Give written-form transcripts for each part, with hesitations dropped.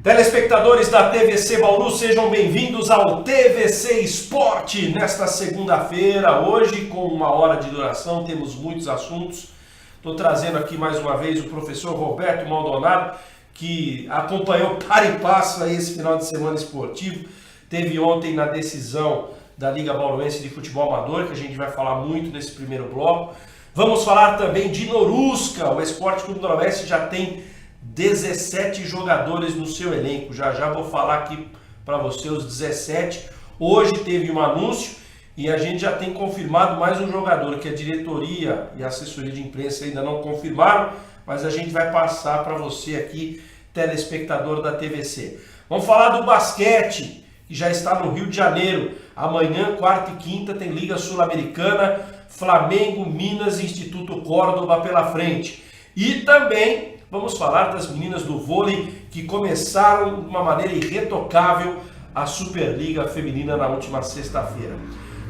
Telespectadores da TVC Bauru, sejam bem-vindos ao TVC Esporte nesta segunda-feira. Hoje, com 1 hora de duração, temos muitos assuntos. Estou trazendo aqui mais uma vez o professor Roberto Maldonado, que acompanhou para e passo aí esse final de semana esportivo. Teve ontem na decisão da Liga Bauruense de Futebol Amador, que a gente vai falar muito nesse primeiro bloco. Vamos falar também de Norusca. O Esporte Clube Noroeste já tem 17 jogadores no seu elenco. Já vou falar aqui para você os 17. Hoje teve um anúncio e a gente já tem confirmado mais um jogador, que a diretoria e a assessoria de imprensa ainda não confirmaram, mas a gente vai passar para você aqui, telespectador da TVC. Vamos falar do basquete, que já está no Rio de Janeiro. Amanhã, quarta e quinta, tem Liga Sul-Americana, Flamengo, Minas e Instituto Córdoba pela frente. E também vamos falar das meninas do vôlei que começaram de uma maneira irretocável a Superliga Feminina na última sexta-feira.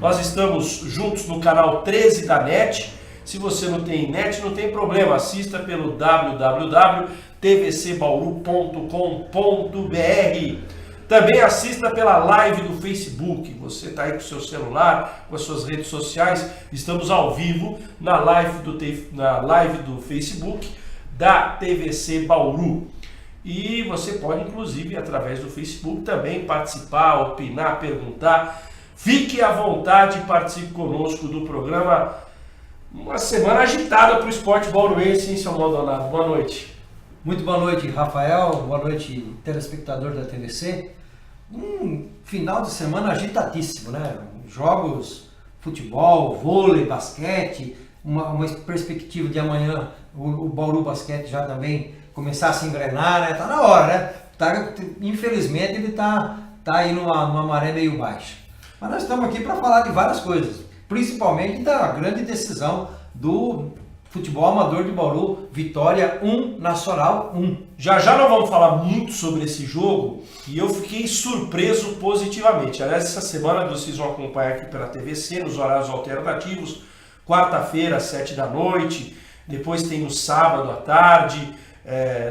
Nós estamos juntos no canal 13 da NET. Se você não tem NET, não tem problema, assista pelo www.tvcbauru.com.br. Também assista pela live do Facebook. Você está aí com o seu celular, com as suas redes sociais. Estamos ao vivo na live do Facebook da TVC Bauru. E você pode, inclusive, através do Facebook, também participar, opinar, perguntar. Fique à vontade e participe conosco do programa. Uma semana agitada para o esporte bauruense, hein, seu Maldonado? Boa noite. Muito boa noite, Rafael. Boa noite, telespectador da TVC. Final de semana agitadíssimo, né? Jogos, futebol, vôlei, basquete, uma perspectiva de amanhã o Bauru Basquete já também começar a se engrenar, né? Tá na hora, né? Infelizmente ele tá aí numa maré meio baixa. Mas nós estamos aqui para falar de várias coisas, principalmente da grande decisão do futebol amador de Bauru, Vitória 1, Nacional 1. Já nós vamos falar muito sobre esse jogo e eu fiquei surpreso positivamente. Aliás, essa semana vocês vão acompanhar aqui pela TVC, nos horários alternativos, quarta-feira às 7 da noite, depois tem no sábado à tarde,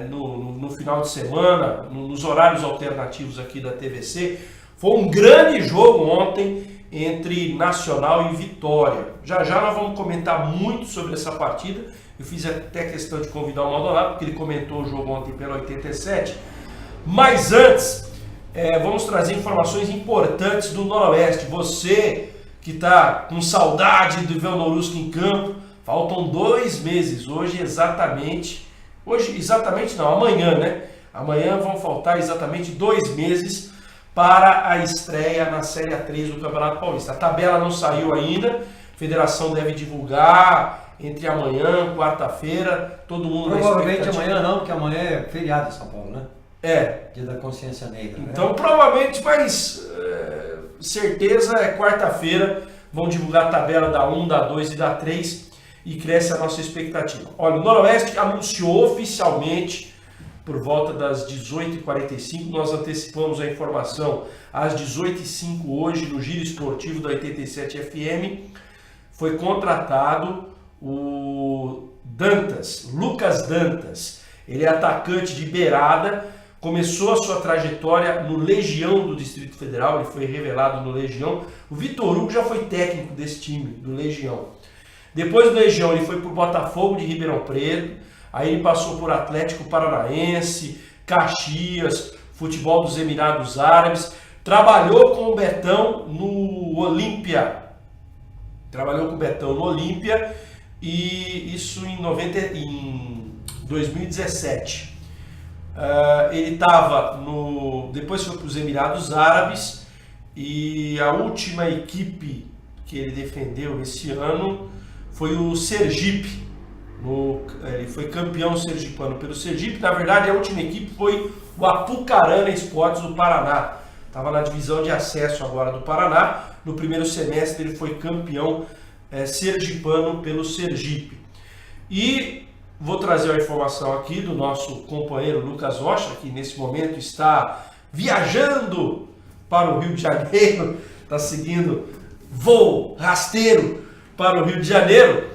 no final de semana, nos horários alternativos aqui da TVC. Foi um grande jogo ontem entre Nacional e Vitória. Já nós vamos comentar muito sobre essa partida. Eu fiz até questão de convidar o Maldonado, porque ele comentou o jogo ontem pela 87. Mas antes, vamos trazer informações importantes do Noroeste. Você que está com saudade de ver o Norusca em campo, faltam 2 meses. Amanhã, né? Amanhã vão faltar exatamente 2 meses para a estreia na Série A3 do Campeonato Paulista. A tabela não saiu ainda, a federação deve divulgar entre amanhã, quarta-feira, todo mundo... Provavelmente amanhã não, porque amanhã é feriado em São Paulo, né? Dia da Consciência Negra. Então, provavelmente, mas certeza é quarta-feira, vão divulgar a tabela da 1, da 2 e da 3 e cresce a nossa expectativa. Olha, o Noroeste anunciou oficialmente por volta das 18h45, nós antecipamos a informação às 18h05 hoje no Giro Esportivo da 87 FM, foi contratado o Lucas Dantas. Ele é atacante de beirada, começou a sua trajetória no Legião do Distrito Federal, ele foi revelado no Legião. O Vitor Hugo já foi técnico desse time, do Legião. Depois do Legião ele foi para o Botafogo de Ribeirão Preto, aí ele passou por Atlético Paranaense, Caxias, futebol dos Emirados Árabes, trabalhou com o Betão no Olímpia. E isso em 2017. Ele estava depois foi para os Emirados Árabes e a última equipe que ele defendeu esse ano foi o Sergipe. Ele foi campeão sergipano pelo Sergipe. Na verdade, a última equipe foi o Apucarana Esportes do Paraná. Estava na divisão de acesso agora do Paraná. No primeiro semestre ele foi campeão sergipano pelo Sergipe. E vou trazer a informação aqui do nosso companheiro Lucas Rocha, que nesse momento está viajando para o Rio de Janeiro, está seguindo voo rasteiro para o Rio de Janeiro,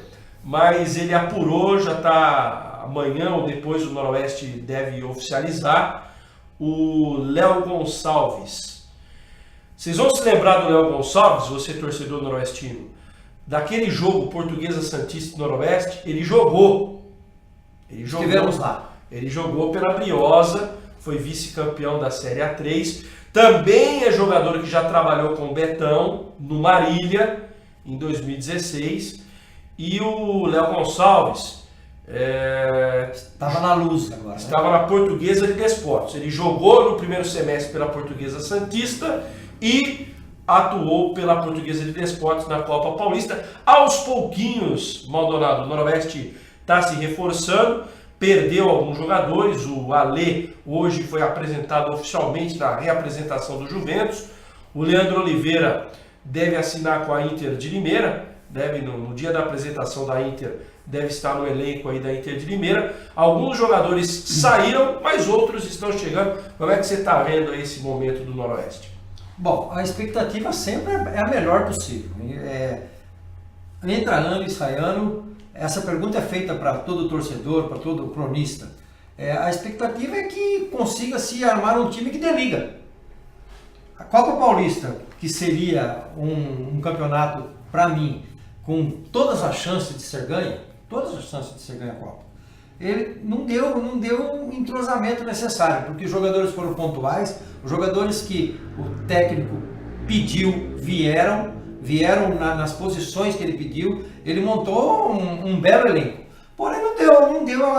mas ele apurou, já está amanhã ou depois o Noroeste deve oficializar o Léo Gonçalves. Vocês vão se lembrar do Léo Gonçalves, você torcedor noroestino, daquele jogo Portuguesa Santista do Noroeste? Ele jogou. Estivemos lá. Ele jogou pela Briosa, foi vice-campeão da Série A3. Também é jogador que já trabalhou com o Betão no Marília em 2016. E o Léo Gonçalves estava na Luz agora. Estava na Portuguesa de Desportos. Ele jogou no primeiro semestre pela Portuguesa Santista e atuou pela Portuguesa de Desportos na Copa Paulista. Aos pouquinhos, Maldonado, o Noroeste está se reforçando, perdeu alguns jogadores. O Alê hoje foi apresentado oficialmente na reapresentação do Juventus. O Leandro Oliveira deve assinar com a Inter de Limeira, no dia da apresentação da Inter, deve estar no elenco aí da Inter de Limeira. Alguns jogadores saíram, mas outros estão chegando. Como é que você está vendo esse momento do Noroeste? Bom, a expectativa sempre é a melhor possível. Entra ano e sai ano, essa pergunta é feita para todo torcedor, para todo cronista. A expectativa é que consiga se armar um time que dê liga. A Copa Paulista, que seria um campeonato, para mim, com todas as chances de ser ganho, a Copa, ele não deu o entrosamento necessário, porque os jogadores foram pontuais, os jogadores que o técnico pediu vieram nas posições que ele pediu, ele montou um belo elenco. Porém não deu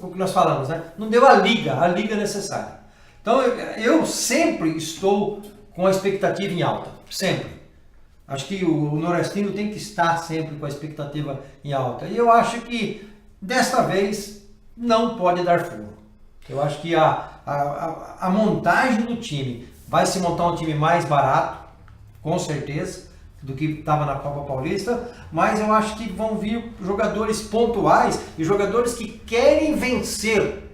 o que nós falamos, né? Não deu a liga necessária. Então eu sempre estou com a expectativa em alta, sempre. Acho que o noroestino tem que estar sempre com a expectativa em alta. E eu acho que desta vez não pode dar furo. Eu acho que a montagem do time vai se montar um time mais barato, com certeza, do que estava na Copa Paulista, mas eu acho que vão vir jogadores pontuais e jogadores que querem vencer.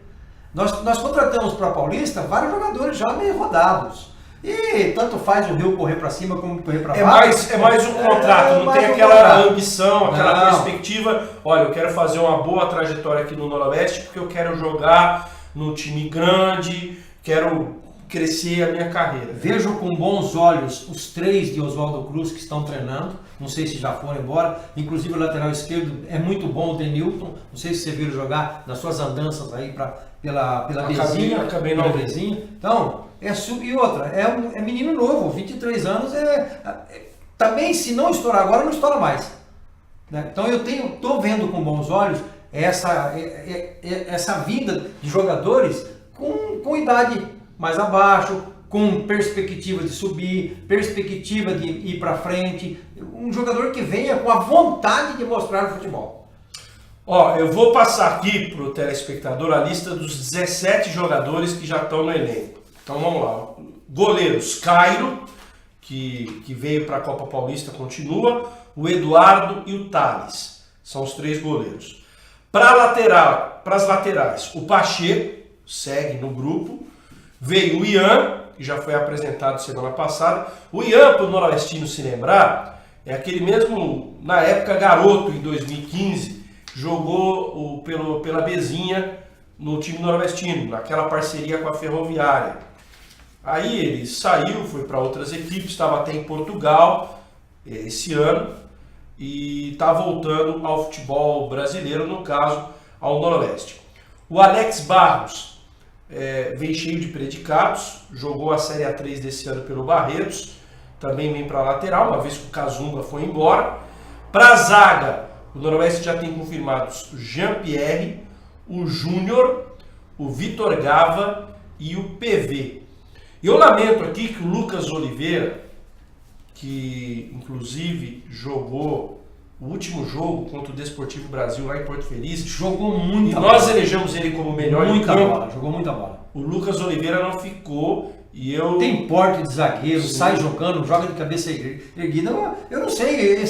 Nós contratamos para a Paulista vários jogadores já meio rodados. E tanto faz o Rio correr para cima como correr para baixo. É mais um contrato, não tem aquela ambição, aquela perspectiva. Olha, eu quero fazer uma boa trajetória aqui no Noroeste porque eu quero jogar num time grande, quero crescer a minha carreira. Vejo com bons olhos os 3 de Oswaldo Cruz que estão treinando, não sei se já foram embora, inclusive o lateral esquerdo é muito bom, o Denilton, não sei se você viu jogar nas suas andanças aí pela Bezinha. Acabei não. Bezinha. Então, e outra, é menino novo, 23 anos, também se não estourar agora, não estoura mais. Né? Então eu estou vendo com bons olhos essa vinda de jogadores com idade mais abaixo, com perspectiva de subir, perspectiva de ir para frente, um jogador que venha com a vontade de mostrar o futebol. Eu vou passar aqui para o telespectador a lista dos 17 jogadores que já estão no elenco. Então vamos lá. Goleiros, Cairo, que veio para a Copa Paulista, continua. O Eduardo e o Thales. São os 3 goleiros. Para as laterais, o Pacheco segue no grupo. Veio o Ian, que já foi apresentado semana passada. O Ian, para o noroestino se lembrar, é aquele mesmo, na época, garoto, em 2015, jogou pela Bezinha no time noroestino, naquela parceria com a Ferroviária. Aí ele saiu, foi para outras equipes, estava até em Portugal esse ano e está voltando ao futebol brasileiro, no caso, ao Noroeste. O Alex Barros vem cheio de predicados, jogou a Série A3 desse ano pelo Barretos, também vem para a lateral, uma vez que o Kazunga foi embora. Para a zaga, o Noroeste já tem confirmados o Jean-Pierre, o Júnior, o Vitor Gava e o PV. Eu lamento aqui que o Lucas Oliveira, que inclusive jogou o último jogo contra o Desportivo Brasil lá em Porto Feliz, jogou muito. E nós elegemos ele como melhor em campo. Jogou muita bola. O Lucas Oliveira não ficou e eu... Tem porte de zagueiro, sai jogando, joga de cabeça erguida. Eu não sei,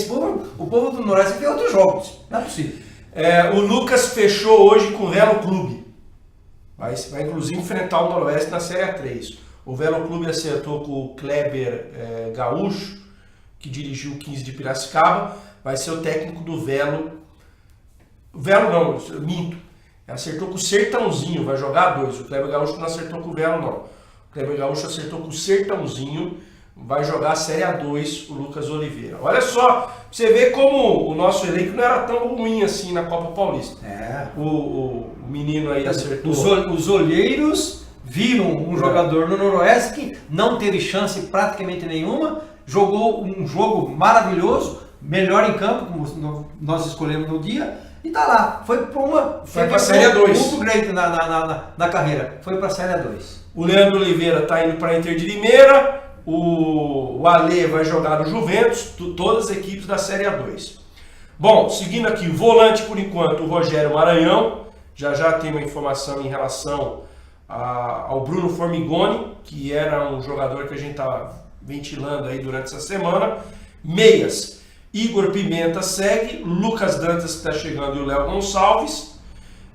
o povo do Noroeste tem outros jogos, não é possível. O Lucas fechou hoje com o Velo Clube. Vai inclusive enfrentar o Noroeste na Série A3. O Velo Clube acertou com o Kleber Gaúcho, que dirigiu o 15 de Piracicaba. Vai ser o técnico do Velo. Velo não, minto. Acertou com o Sertãozinho, vai jogar 2. O Kleber Gaúcho não acertou com o Velo, não. Kleber Gaúcho acertou com o Sertãozinho, vai jogar a Série A2 o Lucas Oliveira. Olha só, pra você ver como o nosso elenco não era tão ruim assim na Copa Paulista. O menino aí acertou. Os olheiros viram um jogador no Noroeste que não teve chance praticamente nenhuma, jogou um jogo maravilhoso, melhor em campo, como nós escolhemos no dia, e tá lá. Foi para a Série A2. Muito grande na carreira. Foi para a Série A2. O Leandro Oliveira tá indo para a Inter de Limeira, o Ale vai jogar no Juventus, todas as equipes da Série A2. Bom, seguindo aqui, volante por enquanto, o Rogério Maranhão, já tem uma informação em relação ao Bruno Formigoni, que era um jogador que a gente estava ventilando aí durante essa semana. Meias, Igor Pimenta segue, Lucas Dantas que está chegando e o Léo Gonçalves.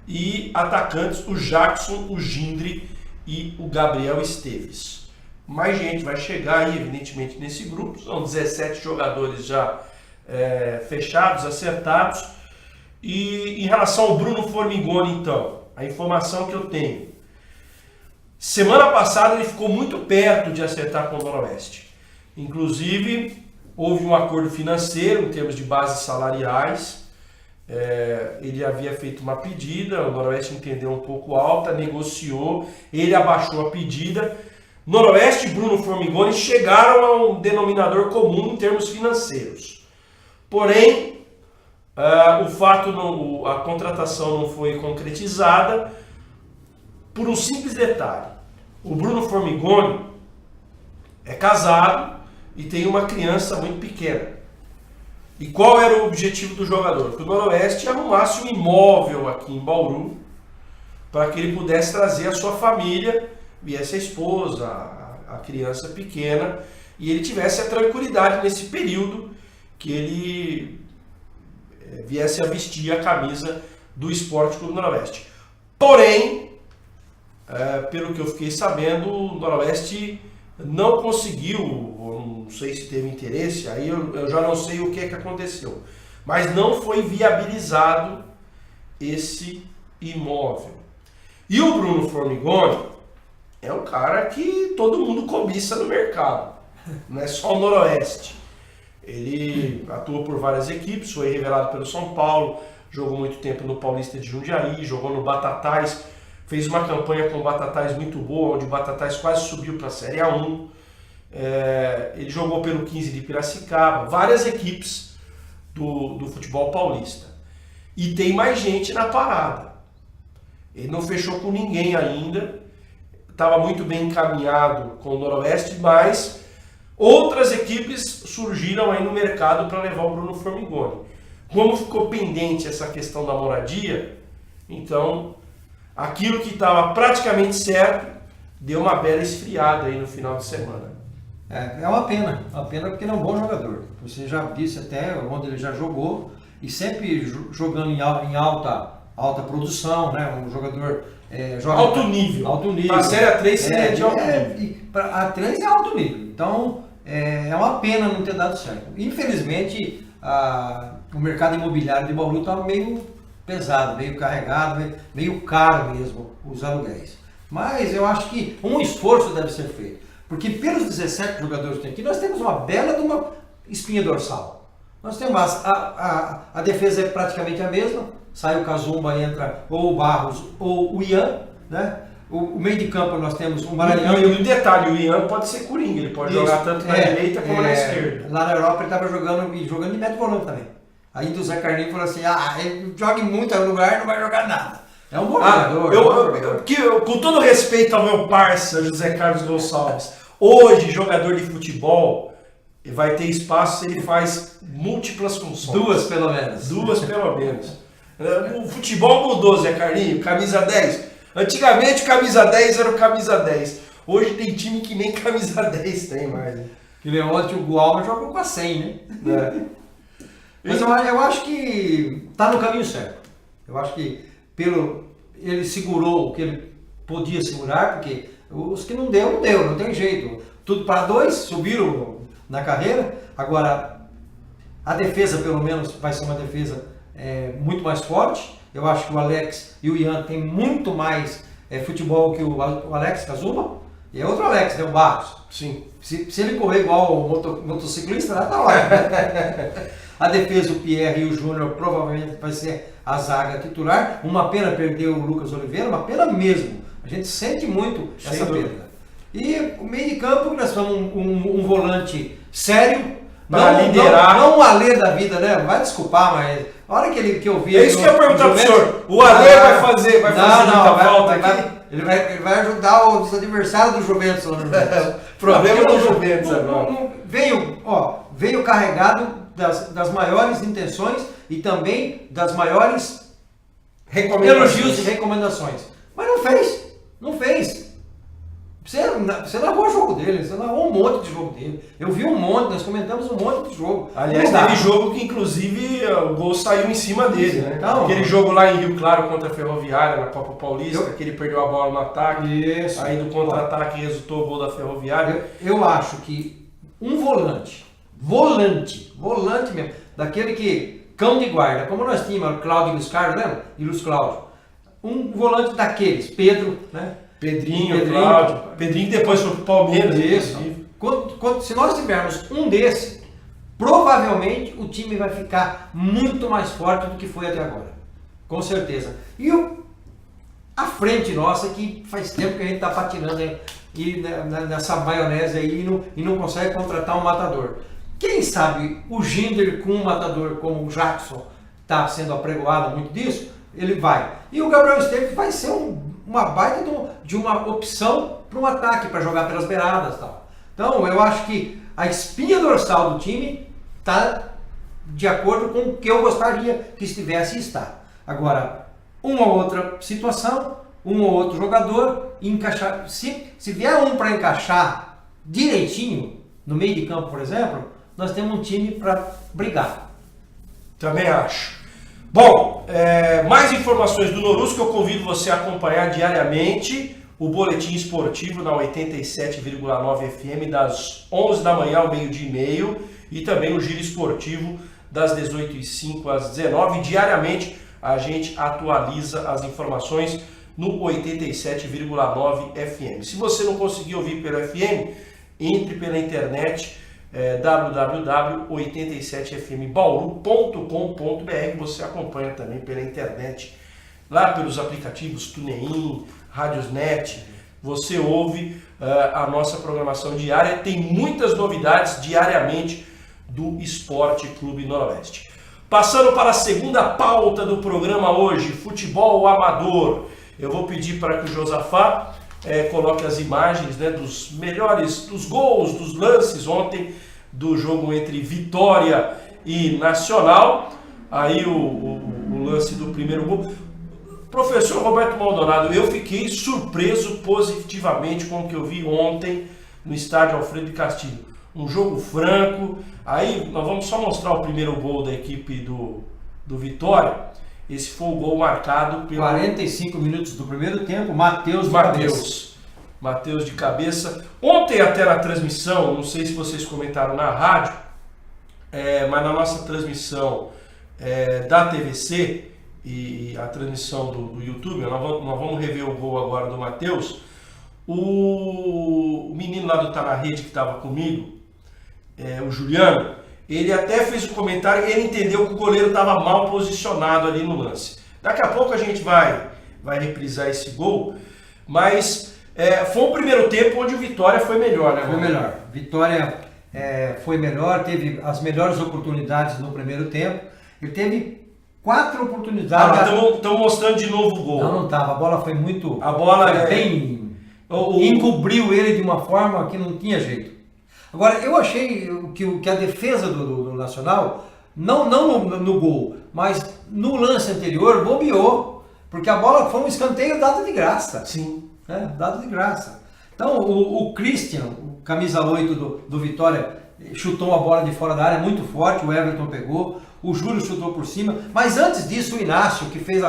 E atacantes, o Jackson, o Gindre e o Gabriel Esteves. Mais gente vai chegar aí, evidentemente, nesse grupo. São 17 jogadores já fechados, acertados. E em relação ao Bruno Formigoni, então, a informação que eu tenho. Semana passada ele ficou muito perto de acertar com o Noroeste. Inclusive, houve um acordo financeiro em termos de bases salariais. Ele havia feito uma pedida, o Noroeste entendeu um pouco alta, negociou, ele abaixou a pedida. Noroeste e Bruno Formigoni chegaram a um denominador comum em termos financeiros. Porém, a contratação não foi concretizada por um simples detalhe. O Bruno Formigoni é casado e tem uma criança muito pequena. E qual era o objetivo do jogador? Que o Noroeste arrumasse um imóvel aqui em Bauru para que ele pudesse trazer a sua família, viesse a esposa, a criança pequena, e ele tivesse a tranquilidade nesse período que ele viesse a vestir a camisa do Esporte Clube Noroeste. Porém, pelo que eu fiquei sabendo, o Noroeste não conseguiu, não sei se teve interesse, aí eu já não sei o que aconteceu, mas não foi viabilizado esse imóvel. E o Bruno Formigoni é um cara que todo mundo cobiça no mercado, não é só o Noroeste. Ele atuou por várias equipes, foi revelado pelo São Paulo, jogou muito tempo no Paulista de Jundiaí, jogou no Batatais, fez uma campanha com o Batatais muito boa, onde o Batatais quase subiu para a Série A1. Ele jogou pelo 15 de Piracicaba, várias equipes do futebol paulista. E tem mais gente na parada. Ele não fechou com ninguém ainda, estava muito bem encaminhado com o Noroeste, mas outras equipes surgiram aí no mercado para levar o Bruno Formigoni. Como ficou pendente essa questão da moradia, então aquilo que estava praticamente certo deu uma bela esfriada aí no final de semana. É uma pena porque ele é um bom jogador. Você já disse até onde ele já jogou e sempre jogando em alta produção, né? Um jogador alto nível. A Série A3 seria de alto nível. A A3 é alto nível. Então é uma pena não ter dado certo. Infelizmente o mercado imobiliário de Bauru estava meio pesado, meio carregado, meio caro mesmo os aluguéis. Mas eu acho que um esforço deve ser feito. Porque pelos 17 jogadores que tem aqui, nós temos uma bela de uma espinha dorsal. Nós temos a defesa é praticamente a mesma. Sai o Cazumba, entra ou o Barros ou o Ian, né? O meio de campo nós temos o Maranhão. E o detalhe, o Ian pode ser coringa, ele pode jogar tanto na direita como na esquerda. Lá na Europa ele estava jogando de médio volante também. Aí do Zé Carlinhos falou assim, ele joga em muito lugar e não vai jogar nada. É um bom jogador. Com todo respeito ao meu parça, José Carlos Gonçalves, hoje, jogador de futebol vai ter espaço se ele faz múltiplas funções. Duas pelo menos. O futebol mudou, Zé Carlinhos, camisa 10. Antigamente, camisa 10 era o camisa 10. Hoje tem time que nem camisa 10 tem mais. Que nem ontem o Gualma jogou com a 100, né? Mas eu acho que está no caminho certo. Eu acho que ele segurou o que ele podia segurar, porque os que não deu, não tem jeito. Tudo para dois, subiram na carreira. Agora, a defesa pelo menos vai ser uma defesa muito mais forte. Eu acho que o Alex e o Ian têm muito mais futebol que o Alex Cazumba. E é outro Alex, né? O Barros. Sim. Se ele correr igual o motociclista, lá tá ótimo, né? A defesa, o Pierre e o Júnior, provavelmente vai ser a zaga titular. Uma pena perder o Lucas Oliveira, uma pena mesmo. A gente sente muito essa perda. E o meio de campo, nós somos um volante sério, para liderar. Não um Alê da vida, né? Vai desculpar, mas a hora que eu vi... É isso que eu ia perguntar pro senhor. O Alê vai fazer muita falta aqui? Ele vai ajudar os adversários do Juventus. Problema do Juventus agora. Veio carregado das maiores intenções e também das maiores elogios e recomendações. Mas não fez. Você narrou o jogo dele, você narrou um monte de jogo dele. Eu vi um monte, nós comentamos um monte de jogo. Aliás, teve jogo que inclusive o gol saiu em cima dele, né? Então, aquele jogo lá em Rio Claro contra a Ferroviária, na Copa Paulista, que ele perdeu a bola no ataque. Isso. Aí do contra-ataque resultou o gol da Ferroviária. Eu acho que um volante mesmo, daquele que cão de guarda, como nós tínhamos o Cláudio e Luiz Carlos, lembra? E Luiz Cláudio. Um volante daqueles, Pedro, né? Pedrinho, Cláudio. Pedrinho depois foi pro Palmeiras. Isso. Se nós tivermos um desse, provavelmente o time vai ficar muito mais forte do que foi até agora. Com certeza. E a frente nossa, que faz tempo que a gente está patinando nessa maionese aí e não consegue contratar um matador. Quem sabe o Ginder com um matador como o Jackson está sendo apregoado muito disso, ele vai. E o Gabriel Esteves vai ser uma baita de uma opção para um ataque, para jogar pelas beiradas e tal. Então eu acho que a espinha dorsal do time está de acordo com o que eu gostaria que estivesse e está. Agora, uma ou outra situação, um ou outro jogador, encaixar. Se vier um para encaixar direitinho, no meio de campo, por exemplo, nós temos um time para brigar. Também acho. Bom, mais informações do Norus que eu convido você a acompanhar diariamente. O boletim esportivo na 87,9 FM das 11 da manhã ao meio-dia e meio. E também o giro esportivo das 18h05 às 19h. Diariamente a gente atualiza as informações no 87,9 FM. Se você não conseguir ouvir pelo FM, entre pela internet www.87fmbauru.com.br. Você acompanha também pela internet, lá pelos aplicativos TuneIn, Radiosnet. Você ouve a nossa programação diária. Tem muitas novidades diariamente do Esporte Clube Noroeste. Passando para a segunda pauta do programa hoje, futebol amador. Eu vou pedir para que o Josafá coloque as imagens, né, dos melhores, dos gols, dos lances ontem do jogo entre Vitória e Nacional. Aí o lance do primeiro gol. Professor Roberto Maldonado, eu fiquei surpreso positivamente com o que eu vi ontem no estádio Alfredo de Castilho. Um jogo franco. Aí nós vamos só mostrar o primeiro gol da equipe do Vitória. Esse foi o gol marcado pelo... 45 minutos do primeiro tempo, Matheus de cabeça. Ontem até na transmissão, não sei se vocês comentaram na rádio, mas na nossa transmissão da TVC e a transmissão do YouTube, nós vamos rever o gol agora do Matheus. O menino lá do Tá Na Rede que estava comigo, o Juliano, ele até fez um comentário e ele entendeu que o goleiro estava mal posicionado ali no lance. Daqui a pouco a gente vai reprisar esse gol, mas foi um primeiro tempo onde o Vitória foi melhor, né? Foi melhor. Vitória foi melhor, teve as melhores oportunidades no primeiro tempo. Ele teve 4 oportunidades. Estão mostrando de novo o gol. Não estava. A bola foi muito... A bola bem... encobriu ele de uma forma que não tinha jeito. Agora, eu achei que a defesa do Nacional, não no gol, mas no lance anterior, bobeou. Porque a bola foi um escanteio dado de graça. Sim. Dado de graça. Então, o Christian, o camisa 8 do Vitória, chutou a bola de fora da área muito forte, o Everton pegou, o Júlio chutou por cima. Mas antes disso, o Inácio, que fez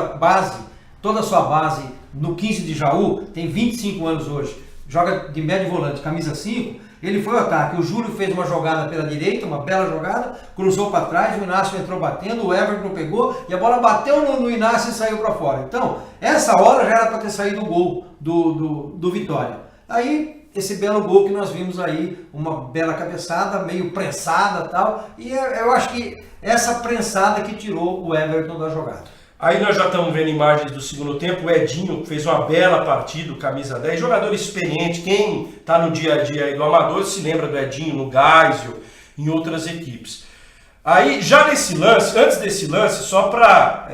toda a sua base no 15 de Jaú, tem 25 anos hoje, joga de médio volante, camisa 5, ele foi ao ataque. O Júlio fez uma jogada pela direita, uma bela jogada, cruzou para trás, o Inácio entrou batendo, o Everton pegou e a bola bateu no Inácio e saiu para fora. Então, essa hora já era para ter saído o gol do Vitória. Aí esse belo gol que nós vimos aí, uma bela cabeçada, meio prensada e tal, e eu acho que essa prensada que tirou o Everton da jogada. Aí nós já estamos vendo imagens do segundo tempo, o Edinho fez uma bela partida, camisa 10, jogador experiente, quem está no dia a dia aí do Amador se lembra do Edinho no Geisel, em outras equipes. Aí já nesse lance, antes desse lance, só para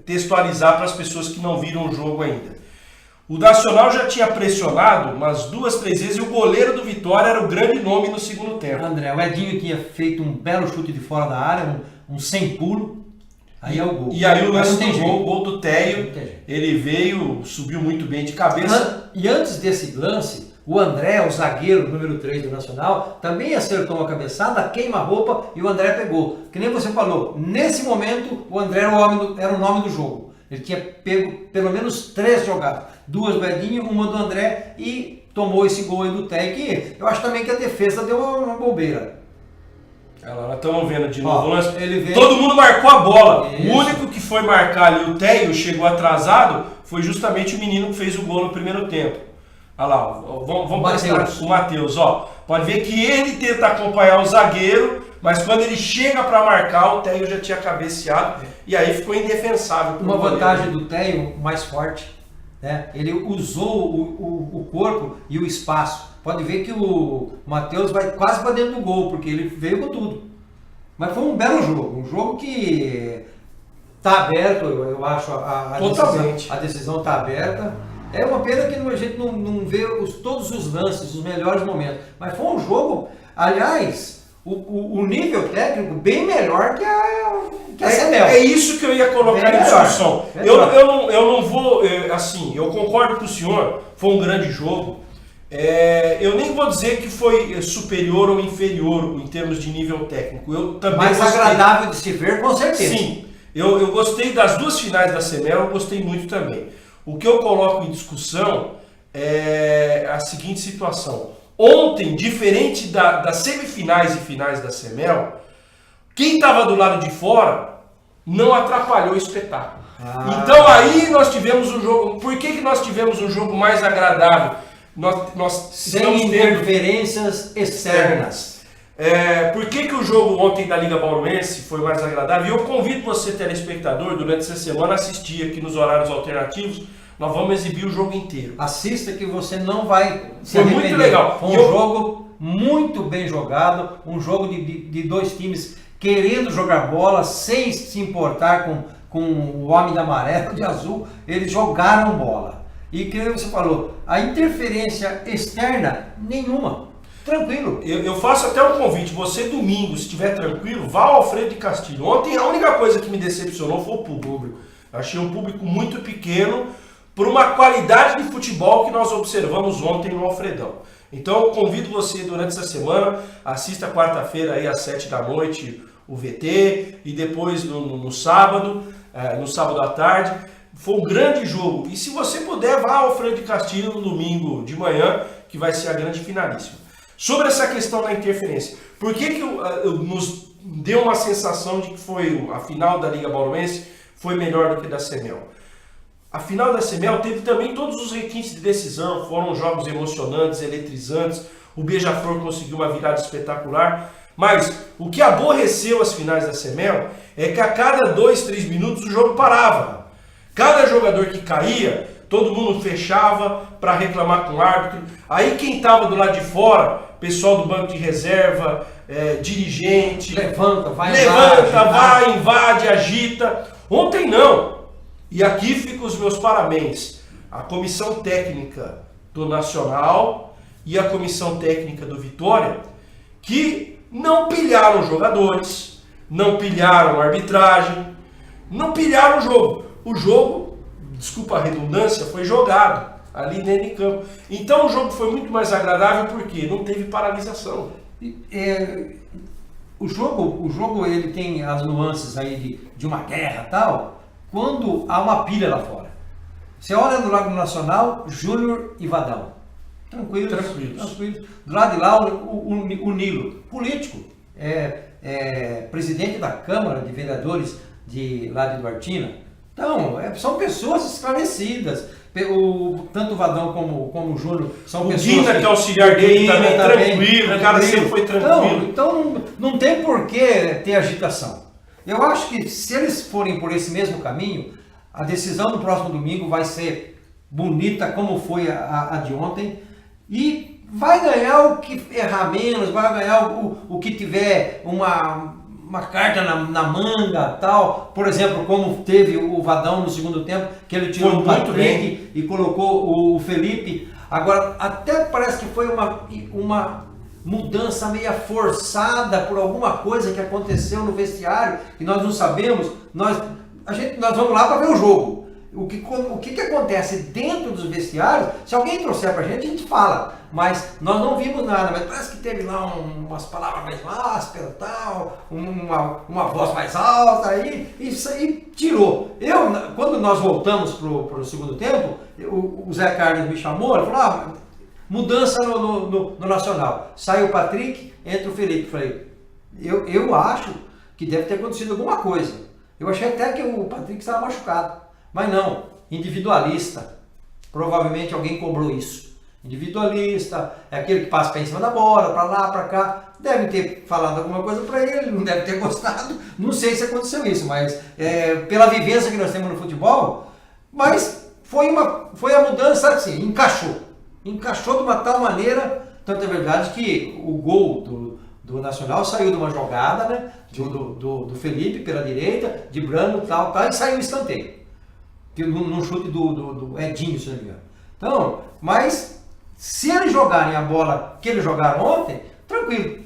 textualizar para as pessoas que não viram o jogo ainda. O Nacional já tinha pressionado umas 2, 3 vezes e o goleiro do Vitória era o grande nome no segundo tempo. André, o Edinho tinha feito um belo chute de fora da área, um sem pulo. Aí é o gol. E aí o lance do gol, o gol do Teio, ele veio, subiu muito bem de cabeça. E antes desse lance, o André, o zagueiro número 3 do Nacional, também acertou uma cabeçada, queima-roupa e o André pegou. Que nem você falou, nesse momento o André era o nome do jogo. Ele tinha pego pelo menos 3 jogadas. 2 do Edinho, uma do André e tomou esse gol aí do Teio, que eu acho também que a defesa deu uma bobeira. Olha lá, nós estamos vendo de novo o lance. Veio... Todo mundo marcou a bola. Isso. O único que foi marcar ali, o Teio, chegou atrasado, foi justamente o menino que fez o gol no primeiro tempo. Olha lá, vamos prestar o Matheus. Pode ver que ele tenta acompanhar o zagueiro, mas quando ele chega para marcar, o Teio já tinha cabeceado e aí ficou indefensável. Uma vantagem do Teio mais forte, né? Ele usou o corpo e o espaço. Pode ver que o Matheus vai quase para dentro do gol, porque ele veio com tudo. Mas foi um belo jogo, um jogo que está aberto, eu acho, a decisão está aberta. É uma pena que a gente não vê todos os lances, os melhores momentos. Mas foi um jogo, aliás, o nível técnico bem melhor que a Semel. É isso que eu ia colocar em discussão. Eu não vou, assim, eu concordo com o senhor, foi um grande jogo. Eu nem vou dizer que foi superior ou inferior em termos de nível técnico. Eu também mais agradável de se ver, com certeza. Sim, eu gostei das 2 finais da Semel, eu gostei muito também. O que eu coloco em discussão é a seguinte situação. Ontem, diferente das semifinais e finais da Semel, quem estava do lado de fora não atrapalhou o espetáculo. Então aí nós tivemos um jogo... Por que nós tivemos um jogo mais agradável? Nós sem interferências externas. Por que o jogo ontem da Liga Bauruense foi mais agradável? E eu convido você, telespectador, durante essa semana, a assistir aqui nos horários alternativos. Nós vamos exibir o jogo inteiro. Assista que você não vai se arrepender. Foi muito legal. Foi um jogo muito bem jogado, um jogo de 2 times querendo jogar bola, sem se importar com o homem da amarela, de azul. Eles jogaram bola. E que você falou, a interferência externa, nenhuma. Tranquilo. Eu faço até um convite. Você, domingo, se estiver tranquilo, vá ao Alfredo de Castilho. Ontem, a única coisa que me decepcionou foi o público. Eu achei um público muito pequeno por uma qualidade de futebol que nós observamos ontem no Alfredão. Então, eu convido você, durante essa semana, assista quarta-feira aí às 7 da noite o VT e depois no sábado à tarde. Foi um grande jogo. E se você puder, vá ao Alfredo de Castilho no domingo de manhã, que vai ser a grande finalíssima. Sobre essa questão da interferência, por que nos deu uma sensação de que a final da Liga Bauruense foi melhor do que da Semel? A final da Semel teve também todos os requintes de decisão, foram jogos emocionantes, eletrizantes, o Beija-Flor conseguiu uma virada espetacular, mas o que aborreceu as finais da Semel é que a cada 2, 3 minutos o jogo parava. Cada jogador que caía, todo mundo fechava para reclamar com o árbitro. Aí quem estava do lado de fora, pessoal do banco de reserva, dirigente... Levanta, invade, agita. Ontem não. E aqui ficam os meus parabéns. A comissão técnica do Nacional e a comissão técnica do Vitória, que não pilharam jogadores, não pilharam arbitragem, não pilharam o jogo. O jogo, desculpa a redundância, foi jogado ali dentro de campo. Então o jogo foi muito mais agradável porque não teve paralisação. O jogo ele tem as nuances aí de uma guerra e tal, quando há uma pilha lá fora. Você olha no lado Nacional, Júnior e Vadão. Tranquilos. Do lado de lá, o Nilo, político, presidente da Câmara de Vereadores lá de Duartina. Então, são pessoas esclarecidas, Tanto o Vadão como o Júnior são O pessoas Guina, que é auxiliar dele, também tranquilo, tranquilo. o cara sempre foi tranquilo. Então não tem por que ter agitação. Eu acho que se eles forem por esse mesmo caminho, a decisão do próximo domingo vai ser bonita como foi a de ontem e vai ganhar o que errar menos, vai ganhar o que tiver uma carta na manga, tal. Por exemplo, como teve o Vadão no segundo tempo, que ele tirou o Patrick e colocou o Felipe. Agora, até parece que foi uma mudança meio forçada por alguma coisa que aconteceu no vestiário, que nós não sabemos. Nós vamos lá para ver o jogo. O que acontece dentro dos vestiários, se alguém trouxer pra gente, a gente fala. Mas nós não vimos nada, mas parece que teve lá umas palavras mais ásperas, tal, uma voz mais alta, aí isso aí tirou. Quando nós voltamos pro segundo tempo, o Zé Carlos me chamou, ele falou, mudança no Nacional. Sai o Patrick, entra o Felipe. Falei, eu acho que deve ter acontecido alguma coisa. Eu achei até que o Patrick estava machucado. Mas não, individualista. Provavelmente alguém cobrou isso. Individualista, é aquele que passa para em cima da bola, para lá, para cá. Deve ter falado alguma coisa para ele, não deve ter gostado. Não sei se aconteceu isso, mas pela vivência que nós temos no futebol, mas foi a mudança assim, encaixou de uma tal maneira, tanto é verdade que o gol do Nacional saiu de uma jogada, né, do Felipe pela direita, de Brano, tal, e saiu um escanteio. Num chute do Edinho, se não me engano. Então, mas se eles jogarem a bola que eles jogaram ontem, tranquilo.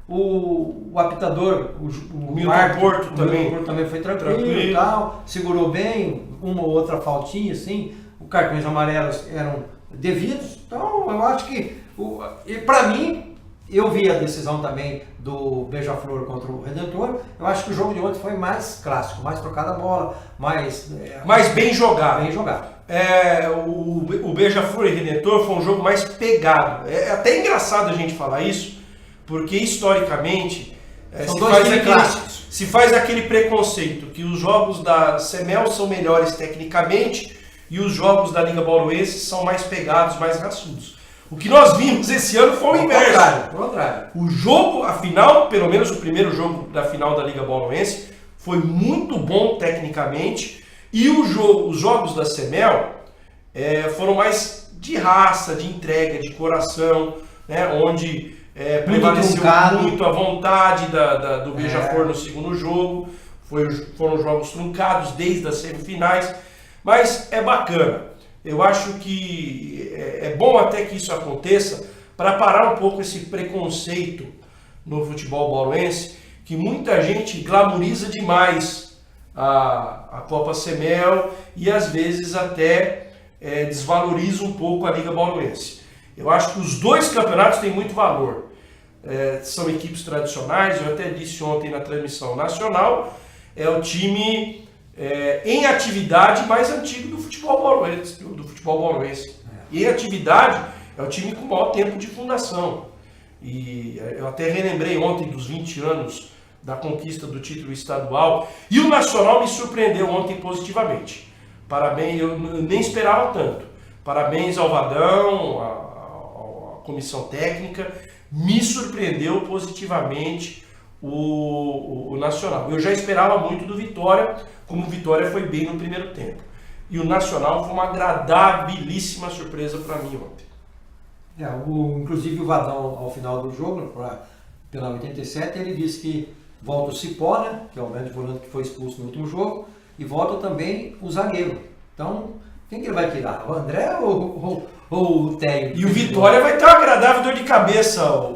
O apitador, o Milton Porto também foi tranquilo. Tal, segurou bem, uma ou outra faltinha, assim, os cartões amarelos eram devidos. Então, eu acho que, para mim, eu vi a decisão também do Beija-Flor contra o Redentor. Eu acho que o jogo de ontem foi mais clássico, mais trocada a bola, mais bem jogado. Bem jogado. O Beija-Flor e Redentor foi um jogo mais pegado. É até engraçado a gente falar isso, porque historicamente se faz aquele preconceito que os jogos da Semel são melhores tecnicamente e os jogos da Liga Bauruense são mais pegados, mais raçudos. O que nós vimos esse ano foi o inverso. O jogo, a final, pelo menos o primeiro jogo da final da Liga Bauruense, foi muito bom tecnicamente. E os jogos da Semel foram mais de raça, de entrega, de coração, né, onde prevaleceu muito a vontade do Beija-Flor no segundo jogo. Foram jogos truncados desde as semifinais, mas é bacana. Eu acho que é bom até que isso aconteça para parar um pouco esse preconceito no futebol bauruense, que muita gente glamoriza demais a Copa Semel e às vezes até desvaloriza um pouco a Liga Bauruense. Eu acho que os dois campeonatos têm muito valor. São equipes tradicionais, eu até disse ontem na transmissão nacional, é o time em atividade mais antigo do futebol bauruense. Em atividade é o time com maior tempo de fundação. E eu até relembrei ontem dos 20 anos da conquista do título estadual. E o Nacional me surpreendeu ontem positivamente. Parabéns, eu nem esperava tanto. Parabéns ao Vadão, à comissão técnica. Me surpreendeu positivamente o Nacional. Eu já esperava muito do Vitória, como o Vitória foi bem no primeiro tempo. E o Nacional foi uma agradabilíssima surpresa para mim ontem. Inclusive o Vadão, ao final do jogo, pela 87, ele disse que volta o Cipó, né, que é o grande volante que foi expulso no último jogo, e volta também o zagueiro. Então, quem que ele vai tirar? O André ou o Téio? E o Vitória vai ter uma agradável dor de cabeça, o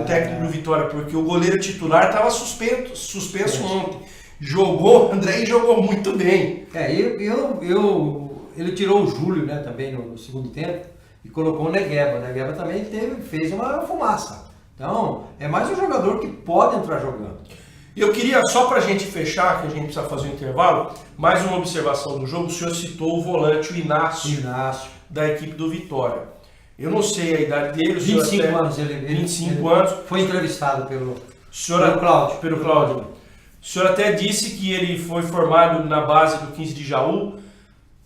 técnico do Vitória, porque o goleiro titular estava suspenso ontem. O André jogou muito bem. Ele tirou o Júlio, né, também no segundo tempo e colocou o Negueba. O Negueba também fez uma fumaça. Então, é mais um jogador que pode entrar jogando. Eu queria, só para a gente fechar, que a gente precisa fazer um intervalo, mais uma observação do jogo. O senhor citou o volante, o Inácio. Da equipe do Vitória. Eu não sei a idade dele. 25 anos. 25 anos. Foi entrevistado pelo Cláudio. O senhor até disse que ele foi formado na base do 15 de Jaú.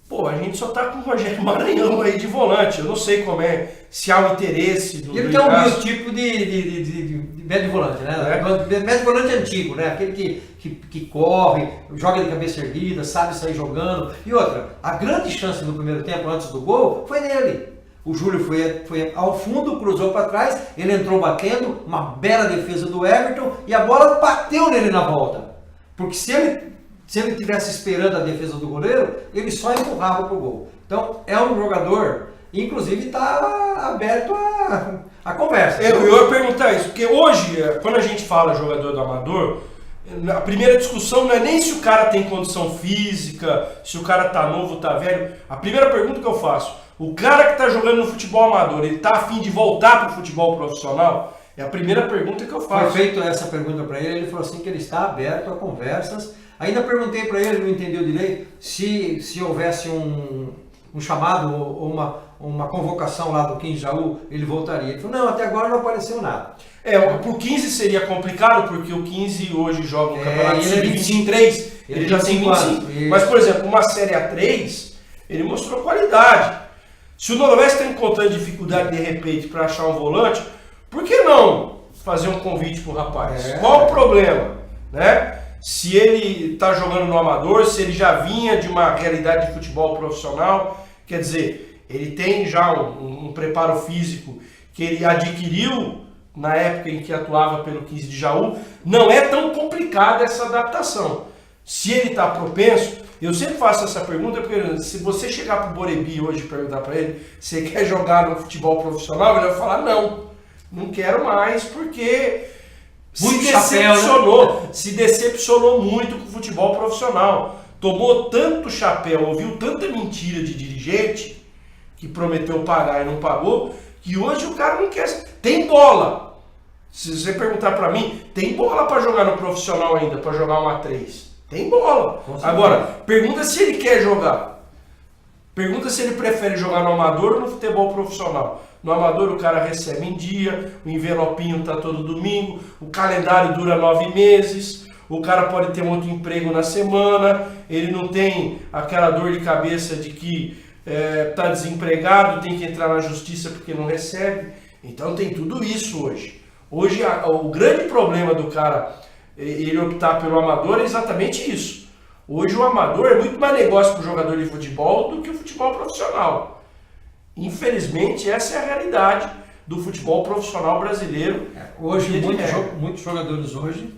Pô, a gente só tá com o Rogério Maranhão aí de volante. Eu não sei como é, se há um interesse do Ele tem um biotipo de médio volante, né? Médio volante antigo, né? Aquele que corre, joga de cabeça erguida, sabe sair jogando. E outra, a grande chance no primeiro tempo, antes do gol, foi dele. O Júlio foi ao fundo, cruzou para trás, ele entrou batendo, uma bela defesa do Everton e a bola bateu nele na volta. Porque se ele tivesse esperando a defesa do goleiro, ele só empurrava pro gol. Então é um jogador, inclusive está aberto a conversa. Eu ia perguntar isso, porque hoje, quando a gente fala jogador do amador, a primeira discussão não é nem se o cara tem condição física, se o cara tá novo, tá velho. A primeira pergunta que eu faço, o cara que tá jogando no futebol amador, ele tá a fim de voltar pro futebol profissional? É a primeira pergunta que eu faço. Foi feita essa pergunta para ele falou assim que ele está aberto a conversas. Ainda perguntei para ele, não entendeu direito, se houvesse um chamado ou uma convocação lá do 15 de Jaú, ele voltaria. Ele falou, não, até agora não apareceu nada. Pro 15 seria complicado, porque o 15 hoje joga o campeonato sub-23, ele já tem 25 anos. Mas, por exemplo, uma Série A3, ele mostrou qualidade. Se o Noroeste está encontrando dificuldade, de repente, para achar um volante, por que não fazer um convite para o rapaz? Qual o problema? Né? Se ele está jogando no amador, se ele já vinha de uma realidade de futebol profissional, quer dizer, ele tem já um preparo físico que ele adquiriu na época em que atuava pelo 15 de Jaú, não é tão complicada essa adaptação. Se ele está propenso, eu sempre faço essa pergunta, porque se você chegar para o Borebi hoje e perguntar para ele se ele quer jogar no futebol profissional, ele vai falar não quero mais, porque se decepcionou muito com o futebol profissional. Tomou tanto chapéu, ouviu tanta mentira de dirigente, que prometeu pagar e não pagou, que hoje o cara não quer. Tem bola. Se você perguntar para mim, tem bola para jogar no profissional ainda, para jogar uma A3. Tem bola. Agora, pergunta se ele quer jogar. Pergunta se ele prefere jogar no amador ou no futebol profissional. No amador o cara recebe em dia, o envelopinho tá todo domingo, o calendário dura 9 meses, o cara pode ter um outro emprego na semana, ele não tem aquela dor de cabeça de que tá desempregado, tem que entrar na justiça porque não recebe. Então tem tudo isso hoje. Hoje o grande problema do cara ele optar pelo amador é exatamente isso. Hoje o amador é muito mais negócio para o jogador de futebol do que o futebol profissional. Infelizmente essa é a realidade do futebol profissional brasileiro. Hoje muitos jogadores hoje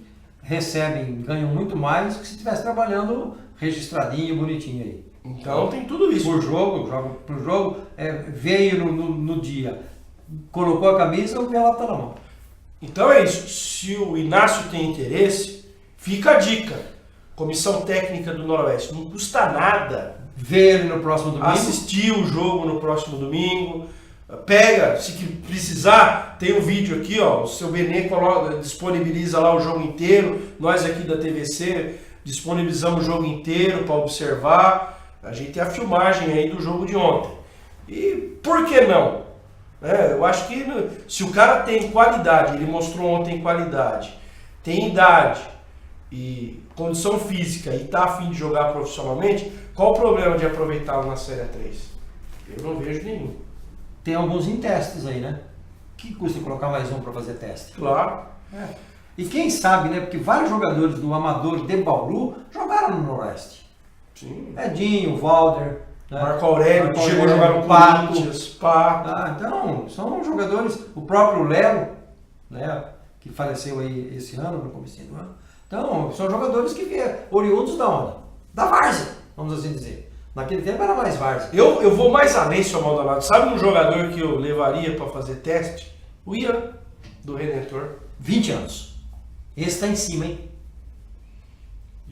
ganham muito mais que se estivesse trabalhando registradinho, bonitinho aí. Então tem tudo isso. Por jogo, veio no dia, colocou a camisa, o envelope tá na mão. Então é isso. Se o Inácio tem interesse, fica a dica. Comissão Técnica do Noroeste. Não custa nada ver ele no próximo domingo. Assistir o jogo no próximo domingo. Pega, se precisar, tem um vídeo aqui, ó. O seu Benê disponibiliza lá o jogo inteiro. Nós aqui da TVC disponibilizamos o jogo inteiro para observar. A gente tem a filmagem aí do jogo de ontem. E por que não? Eu acho que se o cara tem qualidade, ele mostrou ontem qualidade, tem idade e condição física e está a fim de jogar profissionalmente, qual o problema de aproveitá-lo na Série A3? Eu não vejo nenhum. Tem alguns em testes aí, né? Que custa colocar mais um para fazer teste? Claro. E quem sabe, né? Porque vários jogadores do Amador de Bauru jogaram no Noroeste. Sim. Edinho, Valder, Marco Aurélio, que chegou a jogar no Corinthians, Pato. Então, são jogadores, o próprio Léo, né, que faleceu aí esse ano, no começo do ano. Então, são jogadores que vieram, oriundos da onde? Da várzea, vamos assim dizer. Naquele tempo era mais várzea. Eu vou mais além, seu Maldonado. Sabe um jogador que eu levaria para fazer teste? O Ian, do Redentor. 20 anos. Esse está em cima, hein?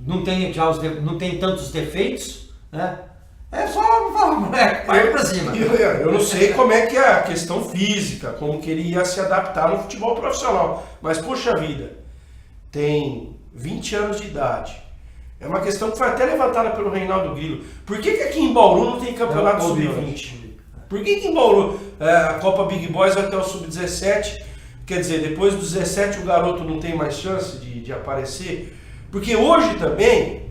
Não tem tantos defeitos, né? É só falar, moleque, vai pra cima. Eu não sei como é que é a questão física, como que ele ia se adaptar no futebol profissional. Mas, poxa vida, tem 20 anos de idade. É uma questão que foi até levantada pelo Reinaldo Grilo. Por que aqui em Bauru não tem campeonato sub-20? Por que em Bauru a Copa Big Boys vai até o sub-17? Quer dizer, depois do 17 o garoto não tem mais chance de aparecer? Porque hoje também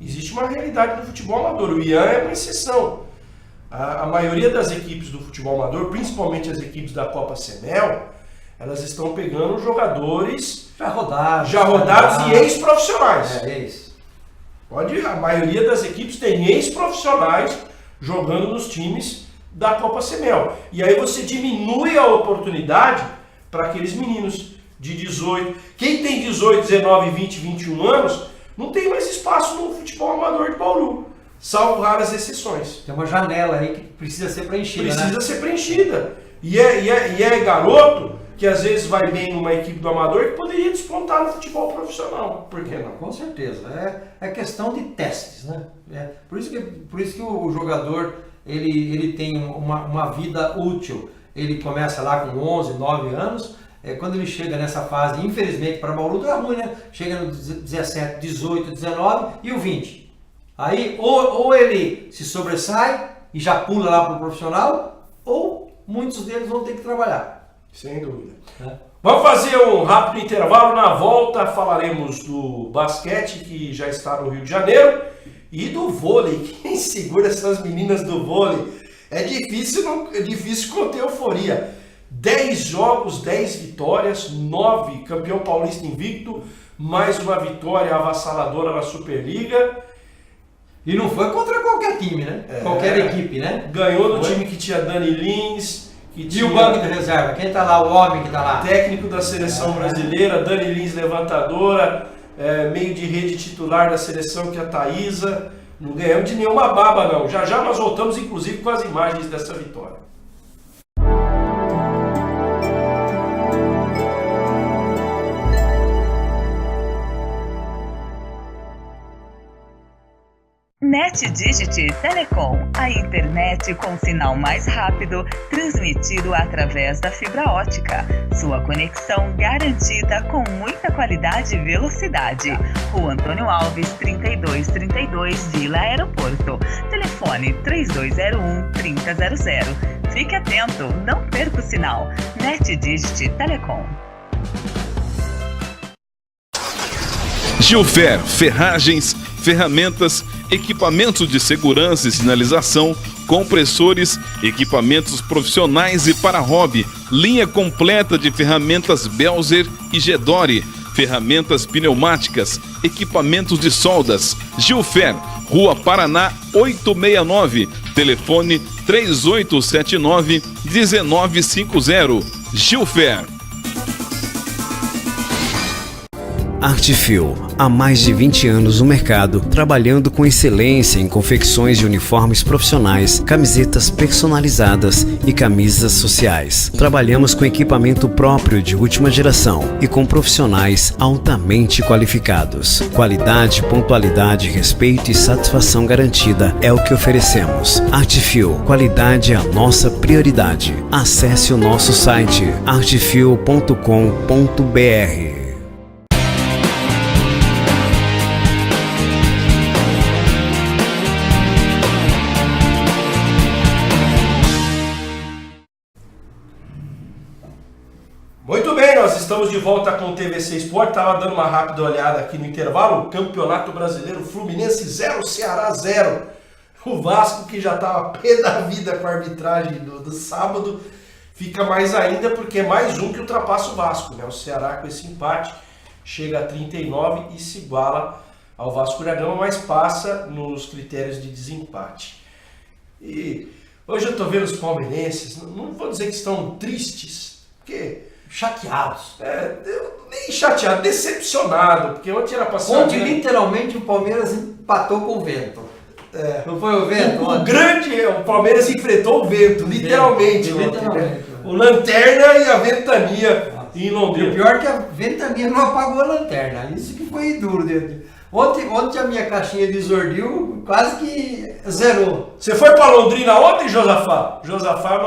existe uma realidade do futebol amador. O Ian é uma exceção. A maioria das equipes do futebol amador, principalmente as equipes da Copa Semel, elas estão pegando jogadores já rodados e ex-profissionais. Ex. A maioria das equipes tem ex-profissionais jogando nos times da Copa Semel. E aí você diminui a oportunidade para aqueles meninos de 18. Quem tem 18, 19, 20, 21 anos, não tem mais espaço no futebol amador de Bauru, salvo raras exceções. Tem uma janela aí que precisa ser preenchida. Precisa ser preenchida. E é garoto que às vezes vai bem numa equipe do amador que poderia despontar no futebol profissional. Por que não? Com certeza. É questão de testes, né? Por isso que o jogador ele tem uma vida útil. Ele começa lá com 11, 9 anos. Quando ele chega nessa fase, infelizmente para Bauru é ruim, né? Chega no 17, 18, 19 e o 20. Aí ou ele se sobressai e já pula lá para o profissional, ou muitos deles vão ter que trabalhar. Sem dúvida. Vamos fazer um rápido intervalo. Na volta falaremos do basquete, que já está no Rio de Janeiro, e do vôlei. Quem segura essas meninas do vôlei? É difícil conter euforia. 10 jogos, 10 vitórias, 9 campeão paulista invicto, mais uma vitória avassaladora na Superliga. E não foi contra qualquer time, né? Qualquer equipe, né? Ganhou no time que tinha Dani Lins. E o banco de reserva? Quem tá lá? O homem que tá lá? Técnico da seleção brasileira, Dani Lins levantadora, meio de rede titular da seleção que é a Thaísa. Não ganhamos de nenhuma baba, não. Já nós voltamos, inclusive, com as imagens dessa vitória. NetDigit Telecom, a internet com sinal mais rápido, transmitido através da fibra ótica. Sua conexão garantida com muita qualidade e velocidade. Rua Antônio Alves, 3232, Vila Aeroporto. Telefone 3201-3000. Fique atento, não perca o sinal. NetDigit Telecom. Gilfer, ferragens, ferramentas, equipamentos de segurança e sinalização, compressores, equipamentos profissionais e para hobby, linha completa de ferramentas Belzer e Gedore, ferramentas pneumáticas, equipamentos de soldas. Gilfer, Rua Paraná 869, telefone 3879-1950. Gilfer. Artfil, há mais de 20 anos no mercado, trabalhando com excelência em confecções de uniformes profissionais, camisetas personalizadas e camisas sociais. Trabalhamos com equipamento próprio de última geração e com profissionais altamente qualificados. Qualidade, pontualidade, respeito e satisfação garantida é o que oferecemos. Artfil, qualidade é a nossa prioridade. Acesse o nosso site artfil.com.br. Muito bem, nós estamos de volta com o TVC Sport. Estava dando uma rápida olhada aqui no intervalo. Campeonato Brasileiro, Fluminense 0, Ceará 0. O Vasco, que já estava pé da vida com a arbitragem do sábado, fica mais ainda porque é mais um que ultrapassa o Vasco, né? O Ceará, com esse empate, chega a 39 e se iguala ao Vasco da Gama, mas passa nos critérios de desempate. E hoje eu estou vendo os palmeirenses, não vou dizer que estão tristes, porque... chateados. Nem chateado, decepcionado, porque ontem era passado. Ontem, literalmente, o Palmeiras empatou com o vento. Não foi o vento? O Palmeiras enfrentou o vento, literalmente. Literalmente. O Lanterna e a Ventania em Londrina. E o pior é que a Ventania não apagou a lanterna. Isso que foi duro. Ontem a minha caixinha de Zordil quase que zerou. Você foi para Londrina ontem, Josafá? Josafá é a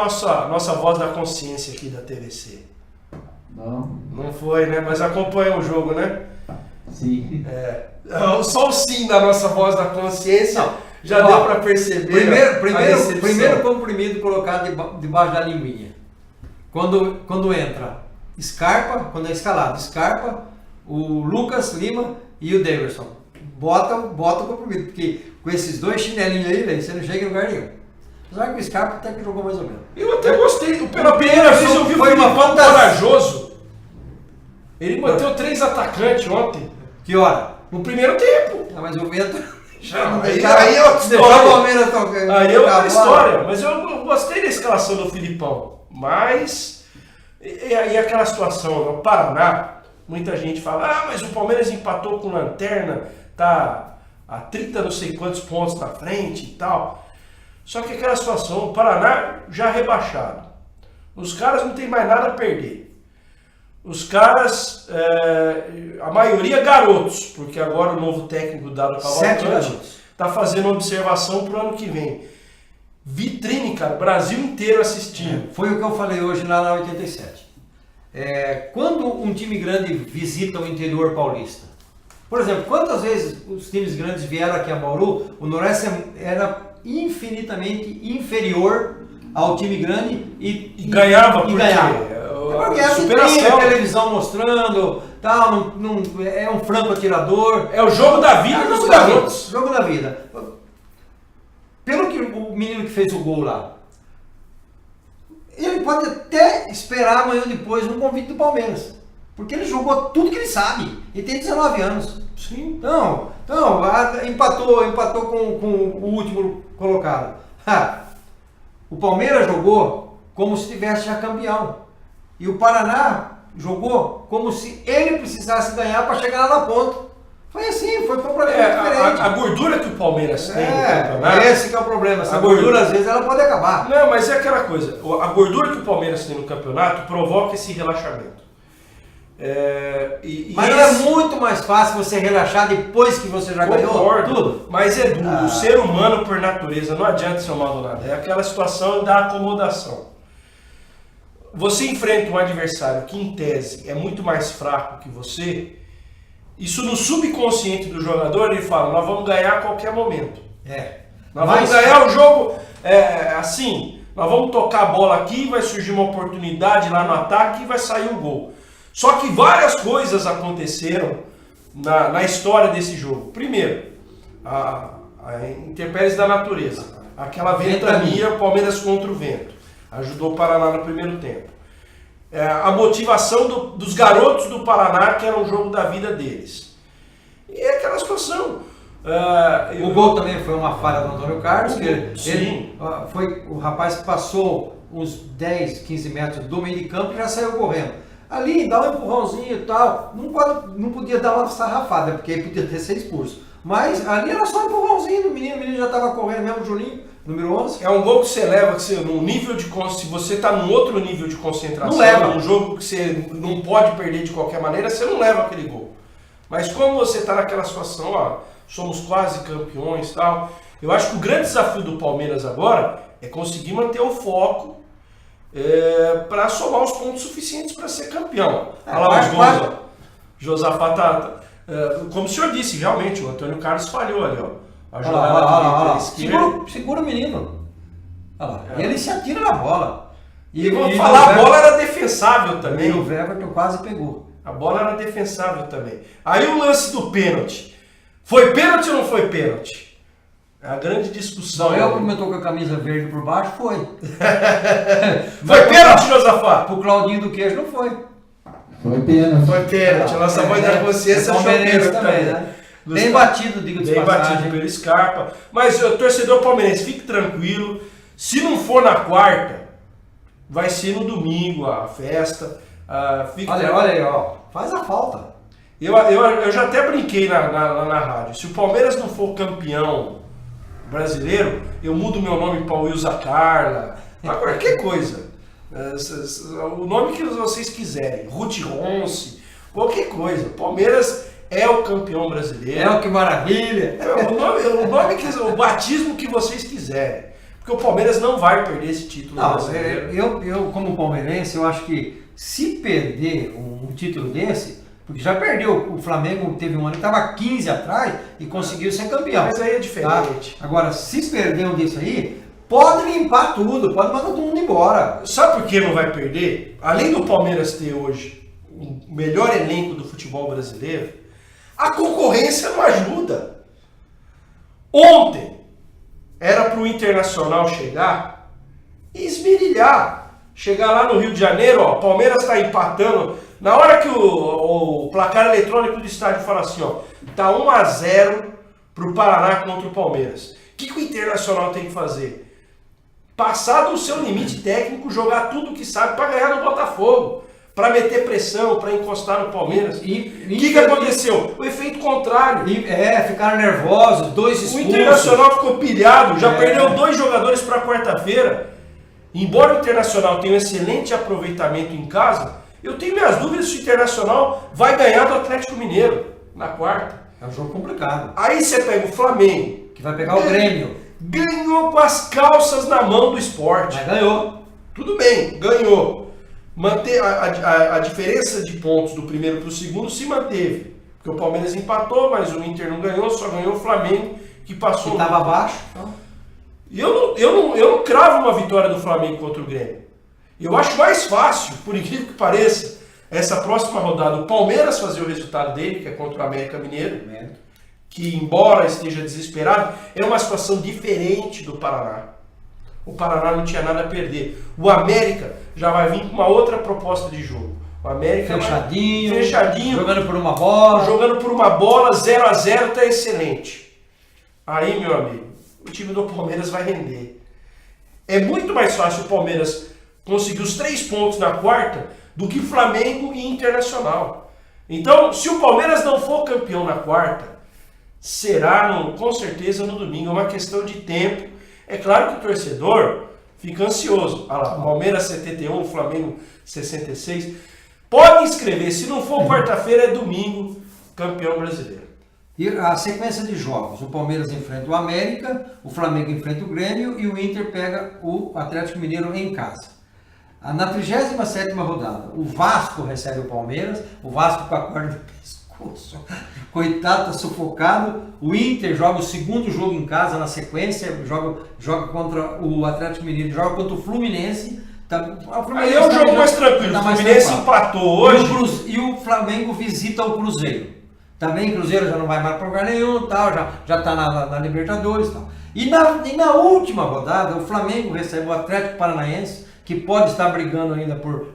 nossa voz da consciência aqui da TVC. Não foi, né? Mas acompanhou o jogo, né? Sim. Só o sim da nossa voz da consciência já deu para perceber. Primeiro comprimido colocado debaixo da linguinha. Quando entra Scarpa, quando é escalado Scarpa, o Lucas Lima e o Davidson. bota o compromisso, porque com esses 2 chinelinhos aí, velho, você não chega em lugar nenhum. Apesar que o Scarpa até que jogou mais ou menos. Eu até gostei. Pela primeira vez eu vi o Filipão corajoso. Ele bateu 3 atacantes ontem. Que hora? No primeiro tempo. Ah, mas o vento... Aí é outra história. Aí é outra história. Mas eu gostei da escalação do Filipão. Mas... E aí aquela situação no Paraná, muita gente fala, mas o Palmeiras empatou com lanterna, tá a 30 não sei quantos pontos na frente e tal. Só que aquela situação, o Paraná já rebaixado. Os caras não tem mais nada a perder. Os caras, a maioria garotos, porque agora o novo técnico dado Cavalcante está fazendo observação para o ano que vem. Vitrine, cara, Brasil inteiro assistindo. Foi o que eu falei hoje lá na 87. Quando um time grande visita o interior paulista, por exemplo, quantas vezes os times grandes vieram aqui a Bauru, o Noroeste era infinitamente inferior ao time grande e ganhava, porque a superação. A televisão mostrando, tal, é um franco atirador. É o jogo da vida dos garotos. Jogo da vida. Pelo que o menino que fez o gol lá, ele pode até esperar amanhã ou depois um convite do Palmeiras. Porque ele jogou tudo que ele sabe. Ele tem 19 anos. Sim. Então empatou com o último colocado. O Palmeiras jogou como se estivesse já campeão. E o Paraná jogou como se ele precisasse ganhar para chegar lá na ponta. Foi assim, foi completamente diferente. A gordura que o Palmeiras tem no campeonato... Esse que é o problema. Essa gordura, às vezes, ela pode acabar. Não, mas é aquela coisa. A gordura que o Palmeiras tem no campeonato provoca esse relaxamento. Mas não é muito mais fácil você relaxar depois que você já ganhou tudo? Mas o ser humano, por natureza, não adianta ser um Maldonado. É aquela situação da acomodação. Você enfrenta um adversário que, em tese, é muito mais fraco que você... Isso no subconsciente do jogador, ele fala, nós vamos ganhar a qualquer momento. Nós vamos ganhar o jogo assim, nós vamos tocar a bola aqui, vai surgir uma oportunidade lá no ataque e vai sair o gol. Só que várias coisas aconteceram na história desse jogo. Primeiro, a intempéries da natureza. Aquela ventania, o Palmeiras contra o vento. Ajudou o Paraná no primeiro tempo. A motivação dos garotos do Paraná, que era o jogo da vida deles. E é aquela situação. O gol também foi uma falha do Antônio Carlos. O rapaz passou uns 10, 15 metros do meio de campo e já saiu correndo. Ali, dá um empurrãozinho e tal. Não podia dar uma sarrafada, porque aí podia ter sido expulso. Mas ali era só um empurrãozinho do menino. O menino já estava correndo mesmo, o Juninho. Número 11. É um gol que você leva, num nível de... Se você está num outro nível de concentração, num jogo que você não pode perder de qualquer maneira, você não leva aquele gol. Mas como você está naquela situação, somos quase campeões e tal, eu acho que o grande desafio do Palmeiras agora é conseguir manter o foco para somar os pontos suficientes para ser campeão. Olha lá os gols, Josafá como o senhor disse, realmente, o Antônio Carlos falhou ali, a jogada segura o menino. E ele se atira na bola. E vamos falar, a bola era defensável também. E o Everton quase pegou. A bola era defensável também. Aí o lance do pênalti. Foi pênalti ou não foi pênalti? É a grande discussão. Eu comentou com a camisa verde por baixo, foi. Foi pênalti, Josafá? Pro Claudinho do Queijo não foi. Foi pênalti. Foi pênalti. A nossa voz da consciência achou pênalti também, né? Bem batido, digo de passagem. Bem batido pelo Scarpa. Mas o torcedor palmeirense, fique tranquilo. Se não for na quarta, vai ser no domingo a festa. Olha aí, faz a falta. Eu já até brinquei na rádio. Se o Palmeiras não for campeão brasileiro, eu mudo meu nome para Wilza Carla, para qualquer coisa. O nome que vocês quiserem. Ruth Ronce, qualquer coisa. Palmeiras é o campeão brasileiro. Que maravilha! O batismo que vocês quiserem. Porque o Palmeiras não vai perder esse título brasileiro. Eu, como palmeirense, eu acho que se perder um título desse, porque já perdeu, o Flamengo teve um ano que estava 15 atrás e conseguiu ser campeão. Mas aí é diferente. Tá? Agora, se perder um desse aí, pode limpar tudo, pode mandar todo mundo embora. Sabe por que não vai perder? Além do Palmeiras ter hoje o melhor elenco do futebol brasileiro, A concorrência não ajuda. Ontem era para o Internacional chegar e esmerilhar. Chegar lá no Rio de Janeiro, ó, Palmeiras está empatando. Na hora que o placar eletrônico do estádio fala assim, ó, tá 1-0 para o Paraná contra o Palmeiras. O que o Internacional tem que fazer? Passar do seu limite técnico, jogar tudo que sabe para ganhar no Botafogo, para meter pressão, para encostar no Palmeiras. O que aconteceu? O efeito contrário. Ficaram nervosos, 2 expulsos. O Internacional ficou pilhado, já perdeu 2 jogadores para quarta-feira. Embora o Internacional tenha um excelente aproveitamento em casa, eu tenho minhas dúvidas se o Internacional vai ganhar do Atlético Mineiro na quarta. É um jogo complicado. Aí você pega o Flamengo, Que vai pegar o Grêmio. ganhou com as calças na mão do Sport. Mas ganhou. Tudo bem, ganhou. Manter a diferença de pontos do primeiro para o segundo se manteve. Porque o Palmeiras empatou, mas o Inter não ganhou, só ganhou o Flamengo, que passou. Que estava abaixo. Então. Eu não cravo uma vitória do Flamengo contra o Grêmio. Eu acho mais fácil, por incrível que pareça, essa próxima rodada, o Palmeiras fazer o resultado dele, que é contra o América Mineiro, que embora esteja desesperado, é uma situação diferente do Paraná. O Paraná não tinha nada a perder. O América já vai vir com uma outra proposta de jogo. O América fechadinho, jogando por uma bola. Jogando por uma bola, 0-0, tá excelente. Aí, meu amigo, o time do Palmeiras vai render. É muito mais fácil o Palmeiras conseguir os 3 pontos na quarta do que Flamengo e Internacional. Então, se o Palmeiras não for campeão na quarta, será com certeza no domingo. É uma questão de tempo. É claro que o torcedor fica ansioso. Olha lá, Palmeiras 71, Flamengo 66. Pode inscrever, se não for quarta-feira, é domingo, campeão brasileiro. E a sequência de jogos, o Palmeiras enfrenta o América, o Flamengo enfrenta o Grêmio e o Inter pega o Atlético Mineiro em casa. Na 37ª rodada, o Vasco recebe o Palmeiras, o Vasco com a corda no pescoço, coitado, tá sufocado. O Inter joga o segundo jogo em casa na sequência, joga contra o Atlético Mineiro, joga contra o Fluminense. Aí é um jogo mais tranquilo, o Fluminense empatou hoje. E o Flamengo visita o Cruzeiro. Também o Cruzeiro já não vai mais para lugar nenhum, tal, já está na Libertadores. Tal. E na última rodada, o Flamengo recebe o Atlético Paranaense, que pode estar brigando ainda por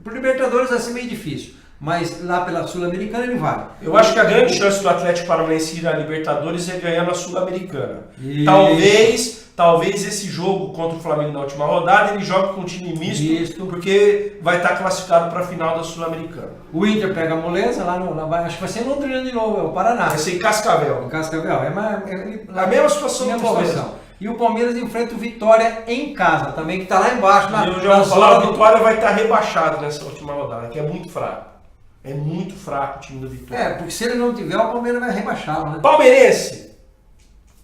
Libertadores, vai ser meio difícil. Mas lá pela Sul-Americana ele vai. Eu acho que a grande chance do Atlético Paranaense ir à Libertadores é ganhar na Sul-Americana. Talvez esse jogo contra o Flamengo na última rodada ele jogue com um time misto. Porque vai estar classificado para a final da Sul-Americana. O Inter pega a moleza acho que vai ser em Londrina de novo, é o Paraná. Vai ser em Cascavel. Em Cascavel, a mesma situação do Palmeiras. E o Palmeiras enfrenta o Vitória em casa também, que está lá embaixo. Eu já vou falar, o Vitória vai estar rebaixado nessa última rodada, que é muito fraco. É muito fraco o time do Vitória. Porque se ele não tiver, o Palmeiras vai rebaixá-lo, né? Palmeirense,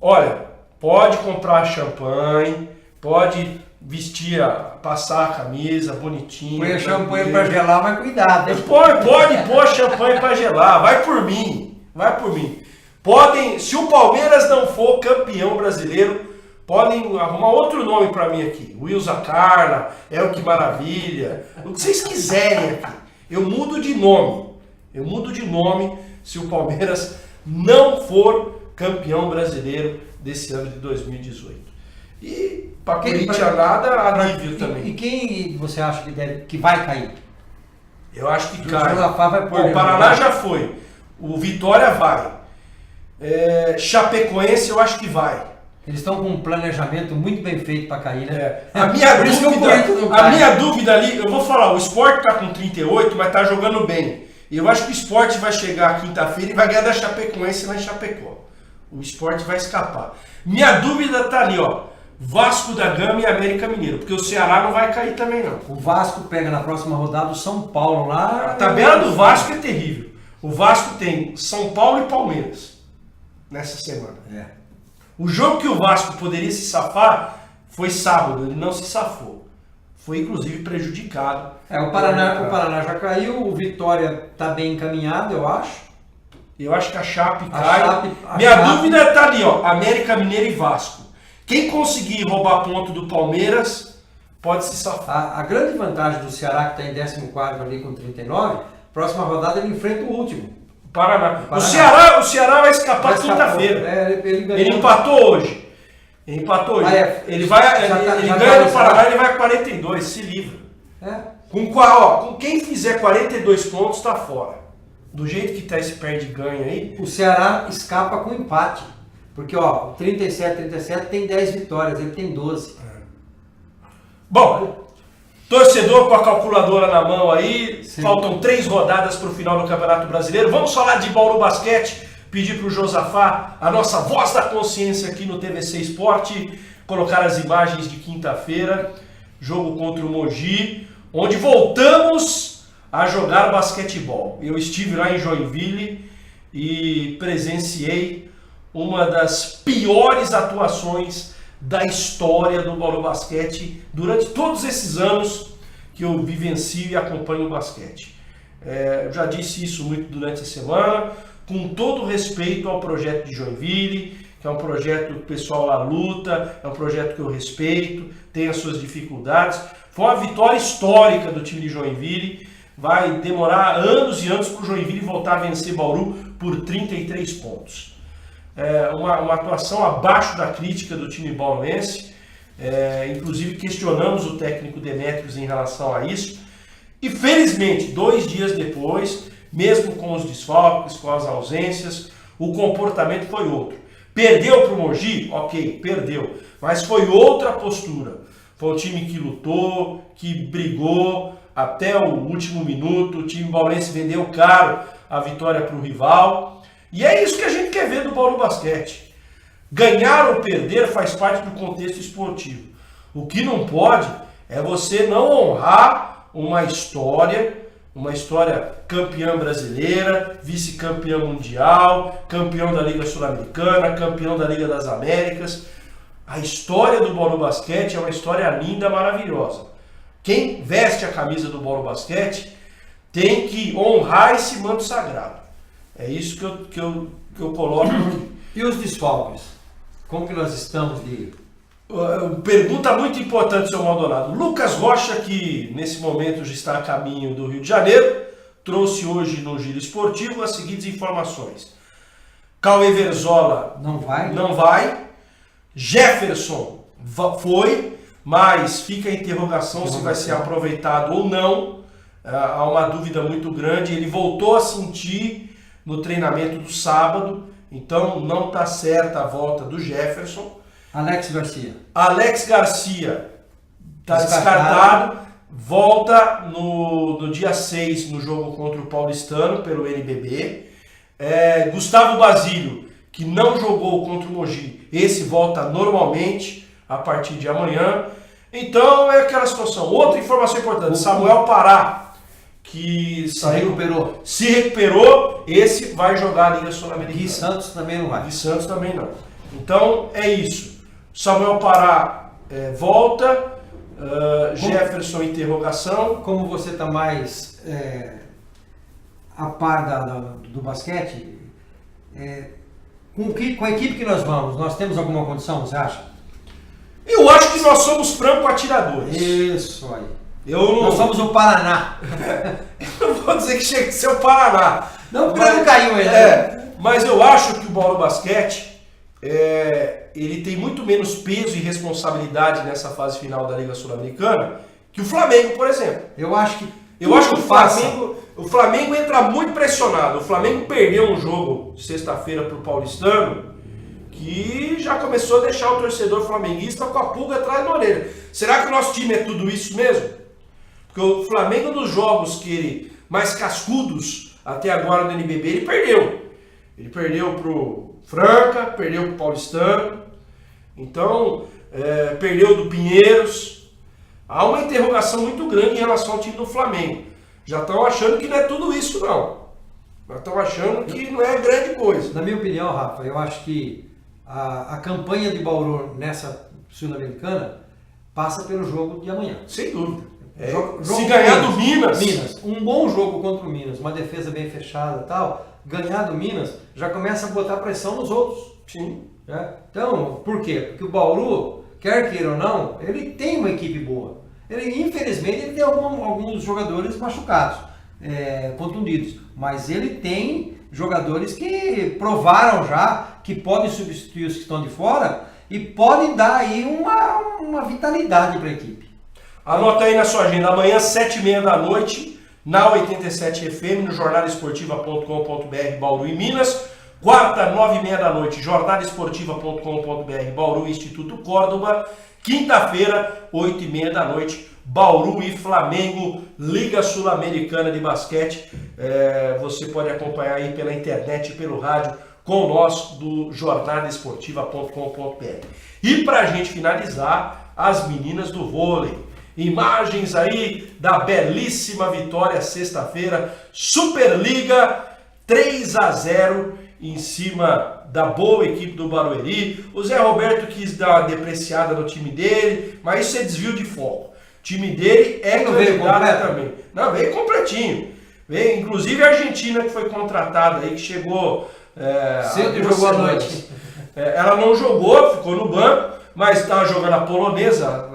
olha, pode comprar champanhe, pode vestir, passar a camisa bonitinho. Põe champanhe para gelar, mas cuidado. Pode pôr champanhe para gelar, vai por mim. Se o Palmeiras não for campeão brasileiro, podem arrumar outro nome para mim aqui. Wilson Carla, Que Maravilha, o que vocês quiserem aqui. Eu mudo de nome se o Palmeiras não for campeão brasileiro desse ano de 2018. E para Coritianada, alívio também. E quem você acha que vai cair? Eu acho que cai. O Paraná já foi. O Vitória vai. Chapecoense eu acho que vai. Eles estão com um planejamento muito bem feito para cair, né? A minha dúvida ali, eu vou falar, o Sport está com 38, mas está jogando bem. E eu acho que o Sport vai chegar quinta-feira e vai ganhar da Chapecoense lá em Chapecó. O Sport vai escapar. Minha dúvida está ali, ó. Vasco da Gama e América Mineiro, porque o Ceará não vai cair também não. O Vasco pega na próxima rodada o São Paulo lá. A tabela do Vasco é terrível. O Vasco tem São Paulo e Palmeiras nessa semana. O jogo que o Vasco poderia se safar foi sábado, ele não se safou. Foi inclusive prejudicado. O Paraná já caiu, o Vitória está bem encaminhado, eu acho. Eu acho que a Chape cai. Minha dúvida está ali, ó, América Mineiro e Vasco. Quem conseguir roubar ponto do Palmeiras pode se safar. A grande vantagem do Ceará, que está em 14º ali com 39, próxima rodada ele enfrenta o último. Paraná. Paraná. O Ceará vai escapar quinta-feira. Ele empatou hoje. Ele ganha do Paraná, ele vai a 42, se livra. Com quem fizer 42 pontos, tá fora. Do jeito que tá esse perde-ganha aí. O Ceará escapa com empate. Porque, 37 tem 10 vitórias, ele tem 12. Bom, torcedor com a calculadora na mão aí, Sim. Faltam 3 rodadas para o final do Campeonato Brasileiro. Vamos falar de Bauru Basquete, pedir para o Josafá, a nossa voz da consciência aqui no TVC Esporte, colocar as imagens de quinta-feira, jogo contra o Mogi, onde voltamos a jogar basquetebol. Eu estive lá em Joinville e presenciei uma das piores atuações da história do Bauru Basquete durante todos esses anos que eu vivencio e acompanho o basquete. Eu já disse isso muito durante a semana, com todo respeito ao projeto de Joinville, que é um projeto que o pessoal lá luta, é um projeto que eu respeito, tem as suas dificuldades. Foi uma vitória histórica do time de Joinville, vai demorar anos e anos para o Joinville voltar a vencer Bauru por 33 pontos. Uma atuação abaixo da crítica do time bauruense, inclusive questionamos o técnico Demetrios em relação a isso, e felizmente 2 dias depois, mesmo com os desfalques, com as ausências, o comportamento foi outro. Perdeu para o Mogi? Ok, perdeu, mas foi outra postura. Foi um time que lutou, que brigou até o último minuto, o time bauruense vendeu caro a vitória para o rival. E é isso que a gente quer ver do Bauru Basquete. Ganhar ou perder faz parte do contexto esportivo. O que não pode é você não honrar uma história campeã brasileira, vice-campeã mundial, campeão da Liga Sul-Americana, campeão da Liga das Américas. A história do Bauru Basquete é uma história linda, maravilhosa. Quem veste a camisa do Bauru Basquete tem que honrar esse manto sagrado. É isso que eu coloco aqui. E os desfalques? Como que nós estamos de... Pergunta muito importante, seu Maldonado. Lucas Rocha, que nesse momento já está a caminho do Rio de Janeiro, trouxe hoje no Giro Esportivo as seguintes informações. Cauê Verzola Não vai. Jefferson foi, mas fica a interrogação se vai ser aproveitado ou não. Há uma dúvida muito grande. Ele voltou a sentir no treinamento do sábado, então não está certa a volta do Jefferson. Alex Garcia está descartado, volta no dia 6 no jogo contra o Paulistano pelo NBB. Gustavo Basílio, que não jogou contra o Mogi, esse volta normalmente a partir de amanhã. Então é aquela situação. Outra informação importante, Samuel Pará, que se recuperou, esse vai jogar a Liga Sul-Americana. Gui Santos também não vai. Gui Santos também não. Então é isso. Samuel Pará volta, Jefferson interrogação. Como você está mais a par do basquete, com a equipe que nós vamos, nós temos alguma condição, você acha? Eu acho que nós somos franco atiradores. Isso aí. Nós somos o Paraná. Eu não vou dizer que chega a ser o Paraná. Não, porque não caiu ainda. Mas eu acho que o Bauru Basquete ele tem muito menos peso e responsabilidade nessa fase final da Liga Sul-Americana que o Flamengo, por exemplo. Eu acho que o Flamengo entra muito pressionado. O Flamengo perdeu um jogo sexta-feira para o Paulistano que já começou a deixar o torcedor flamenguista com a pulga atrás da orelha. Será que o nosso time é tudo isso mesmo? Porque o Flamengo, nos jogos que ele mais cascudos até agora no NBB, ele perdeu. Ele perdeu pro Franca, perdeu pro Paulistano, então perdeu do Pinheiros. Há uma interrogação muito grande em relação ao time do Flamengo. Já estão achando que não é tudo isso, não. Já estão achando que não é grande coisa. Na minha opinião, Rafa, eu acho que a campanha de Bauru nessa Sul-Americana passa pelo jogo de amanhã. Sem dúvida. Se ganhar do Minas, um bom jogo contra o Minas, uma defesa bem fechada e tal, ganhar do Minas já começa a botar pressão nos outros. Sim. Então, por quê? Porque o Bauru, quer queira ou não, ele tem uma equipe boa. Infelizmente, ele tem alguns jogadores machucados, contundidos, mas ele tem jogadores que provaram já que podem substituir os que estão de fora e podem dar aí uma vitalidade para a equipe. Anota aí na sua agenda, amanhã 7h30 da noite, na 87 FM, no jornalesportiva.com.br Bauru e Minas. Quarta, 9h30 da noite, jornalesportiva.com.br Bauru e Instituto Córdoba. Quinta-feira, 8h30 da noite, Bauru e Flamengo, Liga Sul-Americana de Basquete. Você pode acompanhar aí pela internet e pelo rádio com nós do jornalesportiva.com.br. E para a gente finalizar, as meninas do vôlei. Imagens aí da belíssima vitória sexta-feira, Superliga 3-0 em cima da boa equipe do Barueri. O Zé Roberto quis dar uma depreciada no time dele, mas isso é desvio de foco. O time dele não veio completo também. Não, veio completinho. Veio, inclusive a Argentina que foi contratada aí, que chegou... cedo e jogou à noite. Ela não jogou, ficou no banco, mas estava jogando a polonesa,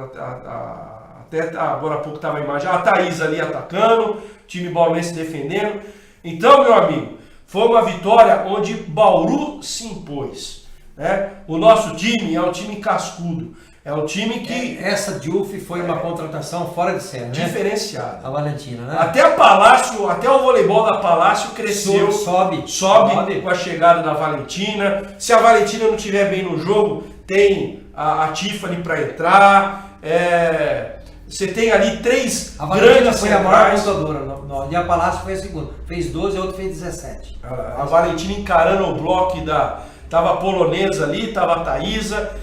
até agora há pouco estava a imagem, a Thaís ali atacando, time bauruense defendendo. Então, meu amigo, foi uma vitória onde Bauru se impôs. Né? O nosso time é um time cascudo, é um time que... Essa Diouf foi uma contratação fora de série, né? Diferenciada. A Valentina, né? Até a Palácio, até o voleibol da Palácio cresceu, sobe com a chegada da Valentina. Se a Valentina não estiver bem no jogo, tem a Tiffany para entrar. Você tem ali 3 a Valentina grandes foi centrais. A maior pontuadora, e a Palácio foi a segunda. Fez 12 e a outra fez 17. A Valentina encarando o bloco tava a polonesa ali, tava a Thaísa.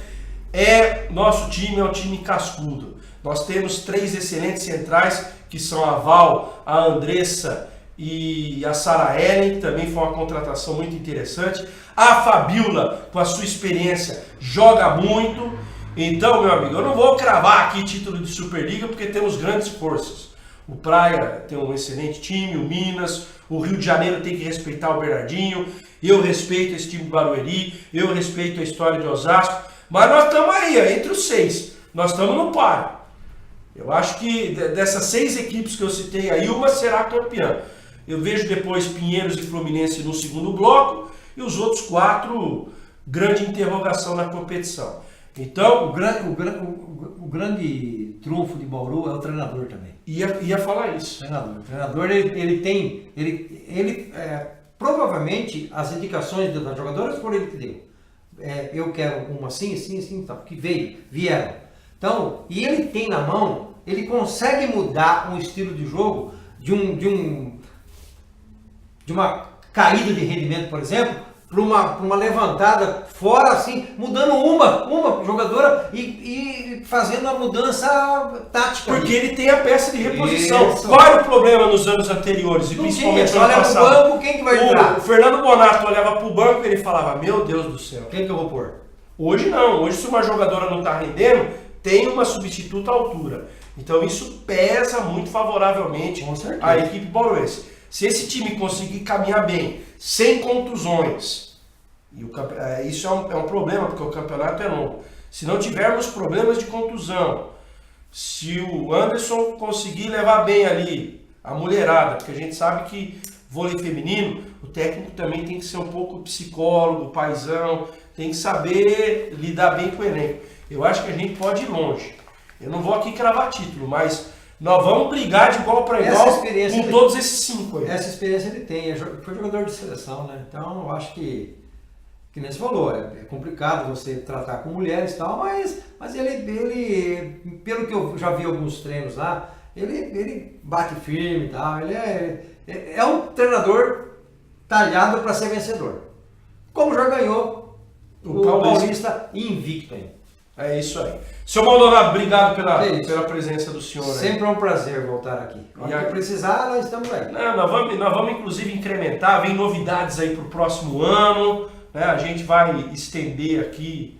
Nosso time é um time cascudo. Nós temos 3 excelentes centrais, que são a Val, a Andressa e a Sara Ellen, que também foi uma contratação muito interessante. A Fabiola, com a sua experiência, joga muito. Então, meu amigo, eu não vou cravar aqui título de Superliga, porque temos grandes forças. O Praia tem um excelente time, o Minas, o Rio de Janeiro tem que respeitar o Bernardinho, eu respeito esse time do Barueri, eu respeito a história de Osasco, mas nós estamos aí, entre os 6, nós estamos no páreo. Eu acho que dessas 6 equipes que eu citei aí, uma será campeã. Eu vejo depois Pinheiros e Fluminense no segundo bloco, e os outros 4, grande interrogação na competição. Então, o grande trunfo de Bauru é o treinador também. Ia falar isso. O treinador ele provavelmente as indicações das jogadoras foram ele que deu. Eu quero uma assim, tá, porque vieram. Então, e ele tem na mão, ele consegue mudar um estilo de jogo de uma caída de rendimento, por exemplo, para uma levantada fora, assim, mudando uma jogadora e fazendo a mudança tática. Porque ele tem a peça de reposição. Isso. Qual era o problema nos anos anteriores? E principalmente no ano passado? Olha pro banco, quem que vai entrar? O Fernando Bonato olhava pro banco e ele falava, meu Deus do céu. Quem que eu vou pôr? Hoje não. Hoje, se uma jogadora não está rendendo, tem uma substituta à altura. Então isso pesa muito favoravelmente à equipe bauruense. Se esse time conseguir caminhar bem, sem contusões, isso é um problema, porque o campeonato é longo. Se não tivermos problemas de contusão, se o Anderson conseguir levar bem ali a mulherada, porque a gente sabe que vôlei feminino, o técnico também tem que ser um pouco psicólogo, paizão, tem que saber lidar bem com o elenco. Eu acho que a gente pode ir longe. Eu não vou aqui cravar título, mas nós vamos brigar de igual para igual com todos esses 5 aí. Essa experiência ele tem, foi jogador de seleção, né? Então eu acho que nem você falou, é complicado você tratar com mulheres e tal, mas ele, pelo que eu já vi alguns treinos lá, ele bate firme e tal, ele é um treinador talhado para ser vencedor. Como já ganhou o Paulista invicto aí. É isso aí. Seu Maldonado, obrigado pela presença do senhor. Sempre é um prazer voltar aqui. Quando precisar, nós estamos aí. Nós vamos inclusive incrementar, vem novidades aí para o próximo ano. Né? A gente vai estender aqui,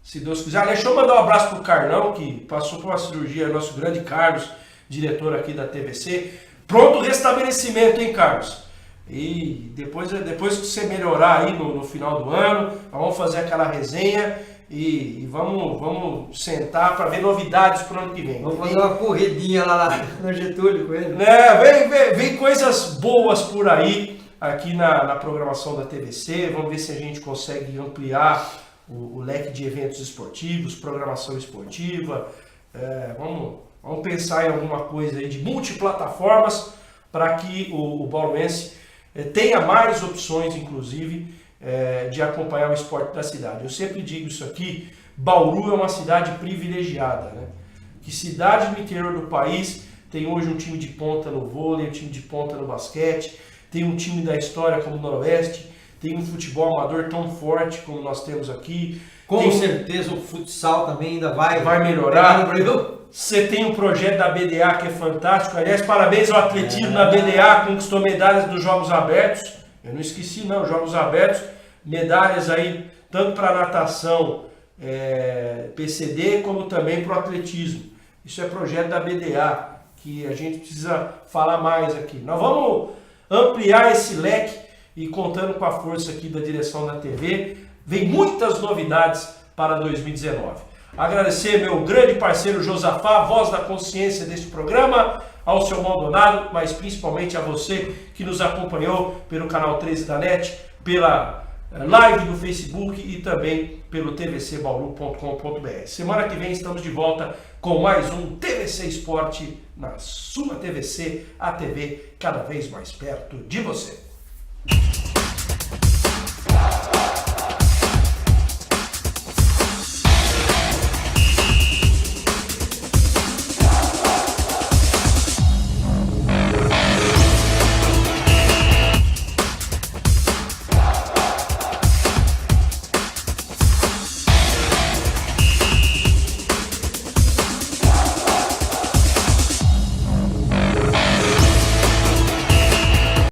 se Deus quiser. Deixa eu mandar um abraço para o Carlão, que passou por uma cirurgia, nosso grande Carlos, diretor aqui da TVC. Pronto restabelecimento, hein, Carlos? E depois que você melhorar aí no final do ano, vamos fazer aquela resenha. E vamos sentar para ver novidades para o ano que vem. Vamos fazer uma corridinha lá no Getúlio com ele. Vem coisas boas por aí. aqui na programação da TVC, vamos ver se a gente consegue ampliar o leque de eventos esportivos, programação esportiva, vamos pensar em alguma coisa aí de multiplataformas para que o bauruense tenha mais opções, inclusive, de acompanhar o esporte da cidade. Eu sempre digo isso aqui, Bauru é uma cidade privilegiada, né? Que cidade no interior do país tem hoje um time de ponta no vôlei, um time de ponta no basquete, tem um time da história como o Noroeste, tem um futebol amador tão forte como nós temos aqui. Com certeza o futsal também ainda vai melhorar. Você tem um projeto da BDA que é fantástico. Aliás, parabéns ao atletismo na BDA, conquistou medalhas dos Jogos Abertos. Eu não esqueci não, Jogos Abertos, medalhas aí tanto para natação, PCD, como também para o atletismo. Isso é projeto da BDA, que a gente precisa falar mais aqui. Nós vamos ampliar esse leque e contando com a força aqui da direção da TV, vem muitas novidades para 2019. Agradecer meu grande parceiro Josafá, voz da consciência deste programa, ao seu Maldonado, mas principalmente a você que nos acompanhou pelo canal 13 da NET, pela live do Facebook e também pelo tvcbauru.com.br. Semana que vem estamos de volta com mais um TVC Esporte na sua TVC, a TV cada vez mais perto de você.